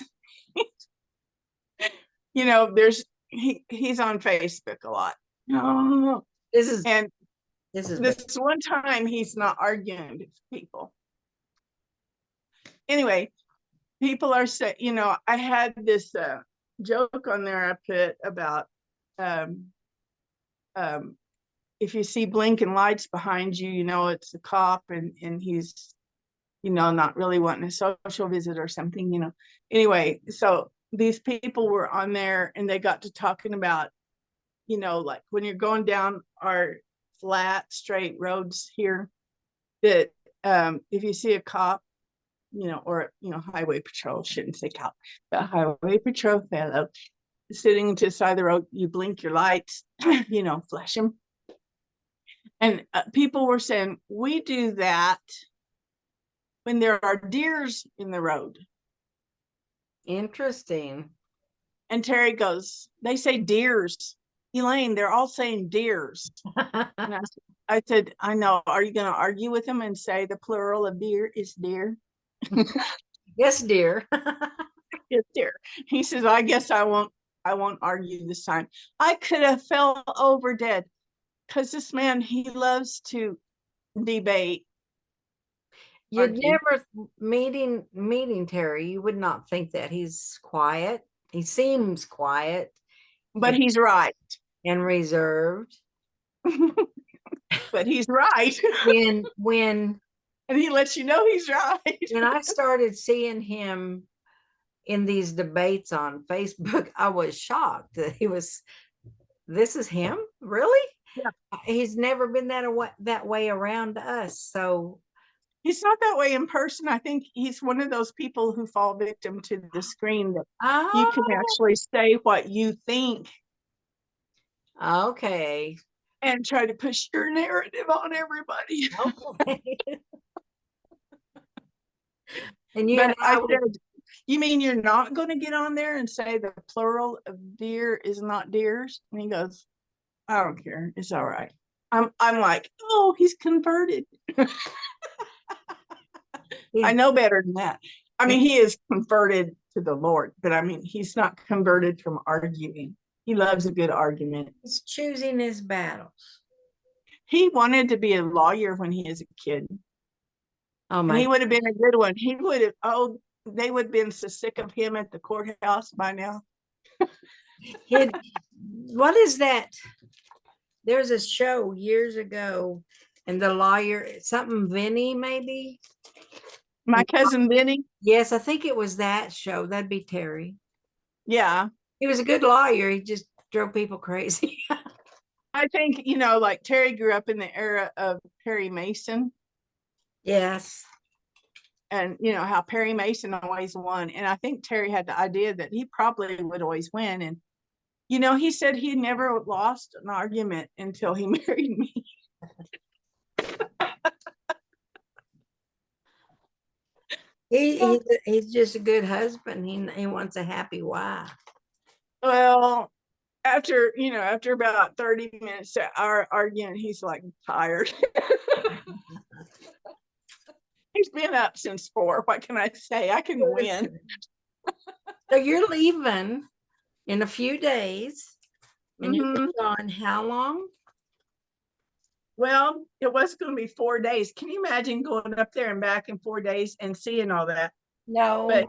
B: there's he's on Facebook a lot. Oh,
A: This is
B: and
A: this is bad.
B: this one time he's not arguing with people. Anyway, people are saying, I had this joke on there I put about um, um, if you see blinking lights behind you, it's a cop and he's, not really wanting a social visit or something. Anyway, so these people were on there and they got to talking about, like when you're going down our flat, straight roads here, that if you see a cop, or, highway patrol, shouldn't say cop, the highway patrol fellow sitting to the side of the road, you blink your lights, flash them. And people were saying, we do that when there are deers in the road.
A: Interesting.
B: And Terry goes, they say deers. Elaine, they're all saying deers. And I said, I know. Are you going to argue with them and say the plural of deer is deer?
A: Yes, dear.
B: It's deer. He says, I guess I won't argue this time. I could have fell over dead because this man, he loves to debate,
A: You'd
B: argue,
A: never meeting Terry, you would not think that he's quiet. He seems quiet
B: but
A: and,
B: he's right.
A: and reserved.
B: But he's right.
A: When
B: And he lets you know he's right.
A: when I started seeing him in these debates on Facebook, I was shocked that this is him? Really?
B: Yeah.
A: He's never been that way around us. So,
B: He's not that way in person. I think he's one of those people who fall victim to the screen that you can
A: oh,
B: actually say what you think
A: okay.
B: and try to push your narrative on everybody.
A: Okay. And you and
B: But I
A: I would,
B: said, you mean you're not going to get on there and say the plural of deer is not deers? And he goes, I don't care. It's all right. I'm like, oh, he's converted. I know better than that. I mean, he is converted to the Lord, but I mean, he's not converted from arguing. He loves a good argument.
A: he's choosing his battles.
B: He wanted to be a lawyer when he was a kid,
A: Oh
B: and he
A: my,
B: would have been a good one. He would have, they would have been so sick of him at the courthouse by now.
A: what is that? There's a show years ago, and the lawyer, something Vinny, maybe.
B: My cousin Benny,
A: Yes, I think it was that show. That'd be Terry.
B: yeah.
A: He was a good lawyer. He just drove people crazy.
B: I think, like Terry grew up in the era of Perry Mason.
A: Yes.
B: and how Perry Mason always won. And I think Terry had the idea that he probably would always win. And he said he never lost an argument until he married me.
A: He's just a good husband. He wants a happy wife.
B: Well, after about 30 minutes to our argument, he's like tired. He's been up since 4. What can I say? I can win.
A: So you're leaving in a few days, and you're
B: Mhm.
A: gone how long?
B: Well, it was going to be 4 days. Can you imagine going up there and back in 4 days and seeing all that?
A: No.
B: But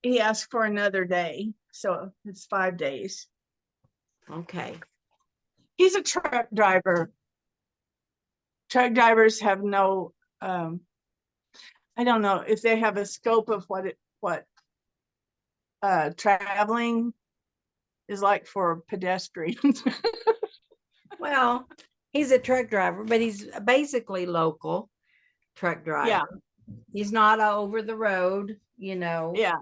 B: he asked for another day, so it's 5 days.
A: Okay.
B: He's a truck driver. Truck drivers have no, I don't know if they have a scope of what traveling is like for pedestrians.
A: Well, he's a truck driver, but he's basically local truck driver.
B: Yeah.
A: He's not over the road,
B: Yeah.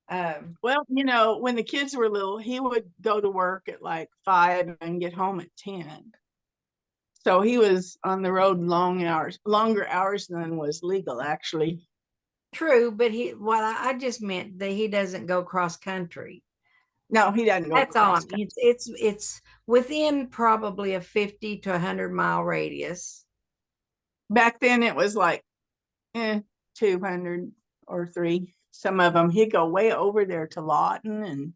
A: Um,
B: Well, when the kids were little, he would go to work at like 5 and get home at 10. So he was on the road longer hours than was legal, actually.
A: true, but what I just meant that he doesn't go cross country.
B: No, he doesn't go
A: That's all.
B: cross country.
A: It's within probably a 50 to 100-mile radius.
B: Back then it was like 200 or 3. Some of them he'd go way over there to Lawton and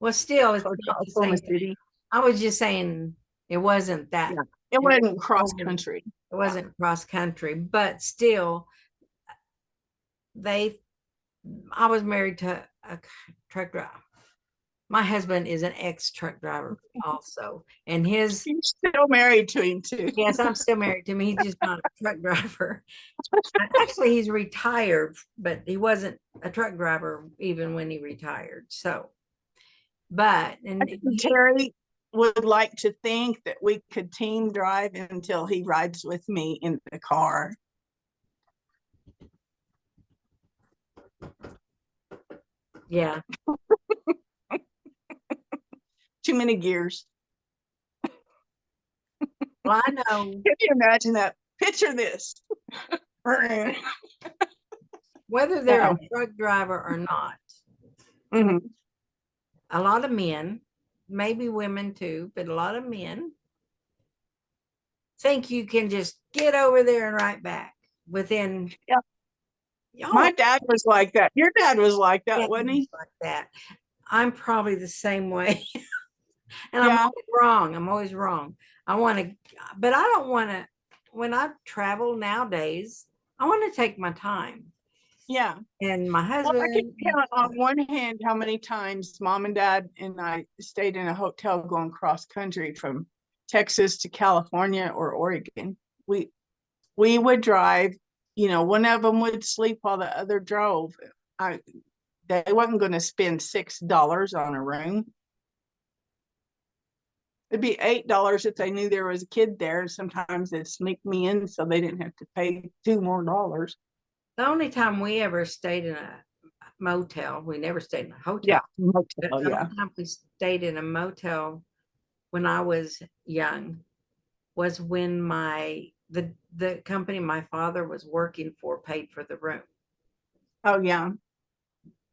A: Well, still, it's not the
B: Oklahoma
A: same.
B: City.
A: I was just saying it wasn't that.
B: Yeah, it wasn't cross country.
A: It wasn't cross country, but still, I was married to a truck driver. My husband is an ex-truck driver also, and
B: You're still married to him too.
A: yes, I'm still married to him. He's just not a truck driver. Actually, he's retired, but he wasn't a truck driver even when he retired. So, but
B: Terry would like to think that we could team drive until he rides with me in the car.
A: Yeah.
B: Too many gears.
A: Well, I know.
B: Can you imagine that? Picture this.
A: Whether they're a truck driver or not,
B: mm-hmm.
A: A lot of men, maybe women too, but a lot of men think you can just get over there and right back within.
B: Yeah. My dad was like that. Your dad was like that, wasn't he?
A: Like that. I'm probably the same way. And
B: yeah.
A: I'm always wrong. I want to, but I don't want to, when I travel nowadays, I want to take my time.
B: Yeah.
A: And my husband.
B: Well, I can count on one hand how many times Mom and Dad and I stayed in a hotel going cross country from Texas to California or Oregon. We would drive, one of them would sleep while the other drove. They wasn't going to spend $6 on a room. It'd be $8 if they knew there was a kid there. Sometimes they'd sneak me in so they didn't have to pay $2 more.
A: The only time we ever stayed in a motel, we never stayed in a hotel.
B: Yeah,
A: the only time we stayed in a motel when I was young was when the company my father was working for paid for the room.
B: Oh yeah.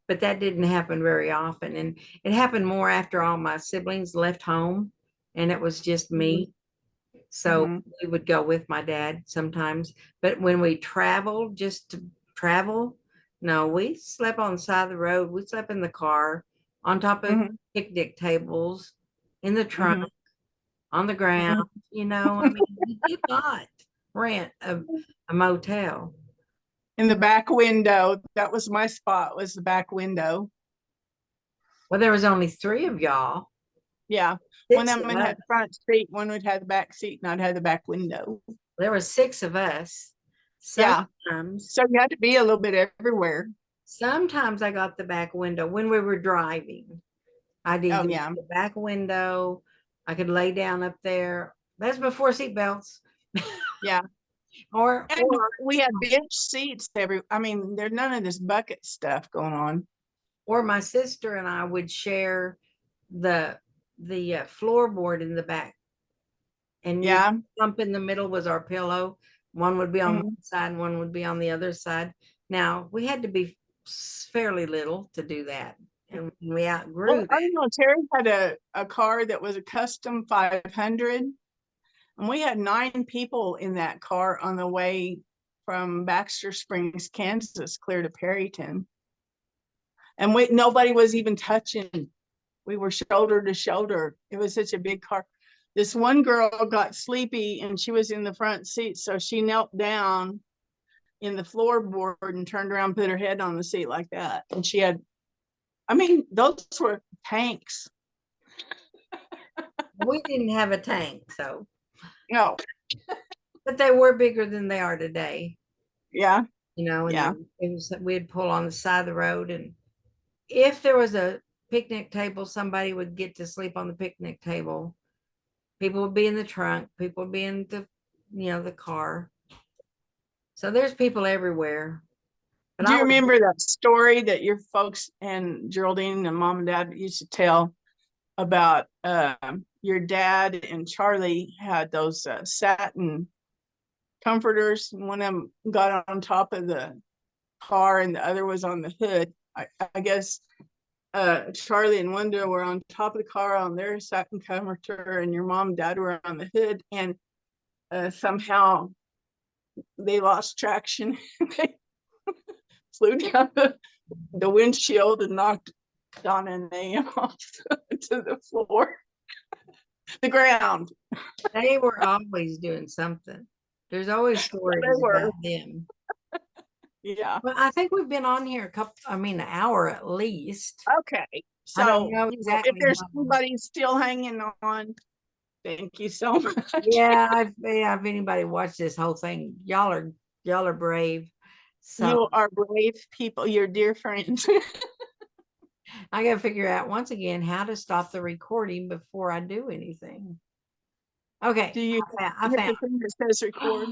A: But that didn't happen very often, and it happened more after all my siblings left home and it was just me. So we would go with my dad sometimes, but when we traveled just to travel, no, we slept on the side of the road. We slept in the car, on top of picnic tables, in the trunk, on the ground. I mean, we did not rent a motel.
B: In the back window, that was my spot, was the back window.
A: Well, there was only 3 of y'all.
B: Yeah. One of them had the front seat, one would have the back seat, and I'd have the back window.
A: There were 6 of us.
B: Sometimes, yeah. So you had to be a little bit everywhere.
A: Sometimes I got the back window when we were driving. I did the back window. I could lay down up there. That's before seatbelts.
B: Yeah. And we had bench seats I mean, there's none of this bucket stuff going on.
A: or my sister and I would share the floorboard in the back, and
B: Yeah.
A: thump in the middle was our pillow. One would be on
B: Mhm.
A: one side, and one would be on the other side. Now we had to be fairly little to do that, and we outgrew
B: Well, I
A: that.
B: know Terry had a car that was a custom 500, and we had 9 people in that car on the way from Baxter Springs, Kansas, clear to Perryton. And nobody was even touching. We were shoulder to shoulder. It was such a big car. This one girl got sleepy and she was in the front seat, so she knelt down in the floorboard and turned around, put her head on the seat like that. And she had, I mean, those were tanks.
A: We didn't have a tank, so,
B: No.
A: but they were bigger than they are today.
B: Yeah. Yeah.
A: And it was, we'd pull on the side of the road, and if there was a picnic table, somebody would get to sleep on the picnic table. People would be in the trunk, people would be in the car. So there's people everywhere. But
B: Do you remember that story that your folks and Geraldine and mom and dad used to tell about your dad and Charlie had those satin comforters, and one of them got on top of the car and the other was on the hood. I guess Charlie and Wanda were on top of the car on their satin comforter, and your mom and dad were on the hood, and somehow they lost traction. They flew down the windshield and knocked Donna and Naomi off to the floor, the ground.
A: they were always doing something. There's always stories about them.
B: Yeah.
A: Well, I think we've been on here an hour at least.
B: Okay.
A: I don't
B: So
A: know exactly
B: if there's
A: how long.
B: somebody still hanging on, thank you so much.
A: Yeah, if anybody watched this whole thing, y'all are brave. So
B: You are brave people. You're dear friends.
A: I gotta figure out once again how to stop the recording before I do anything. Okay,
B: Do you
A: I
B: hit
A: found
B: the thing that says record?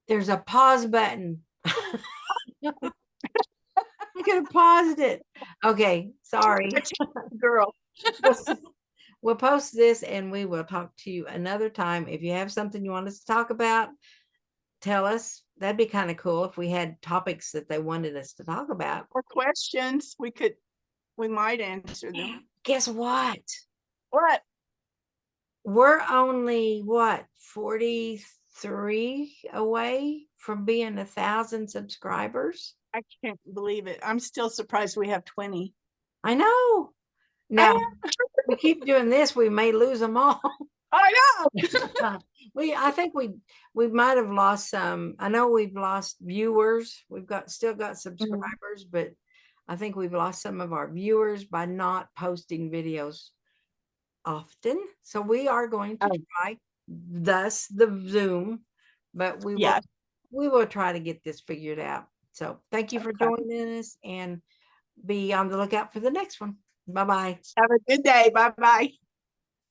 A: there's a pause button. I could have paused it. Okay, sorry.
B: Girl.
A: We'll post this and we will talk to you another time. If you have something you want us to talk about, tell us. That'd be kind of cool if we had topics that they wanted us to talk about.
B: Or questions. We might answer them.
A: Guess what?
B: What?
A: We're only 43 away from being 1,000 subscribers.
B: I can't believe it. I'm still surprised we have 20.
A: I know. Now, we keep doing this, we may lose them all.
B: I know.
A: I think we might have lost some. I know we've lost viewers. We've still got subscribers, but I think we've lost some of our viewers by not posting videos often. So we are going to try, thus the Zoom, but we will try to get this figured out. So thank you for joining us, and be on the lookout for the next one. Bye-bye.
B: Have a good day. Bye-bye.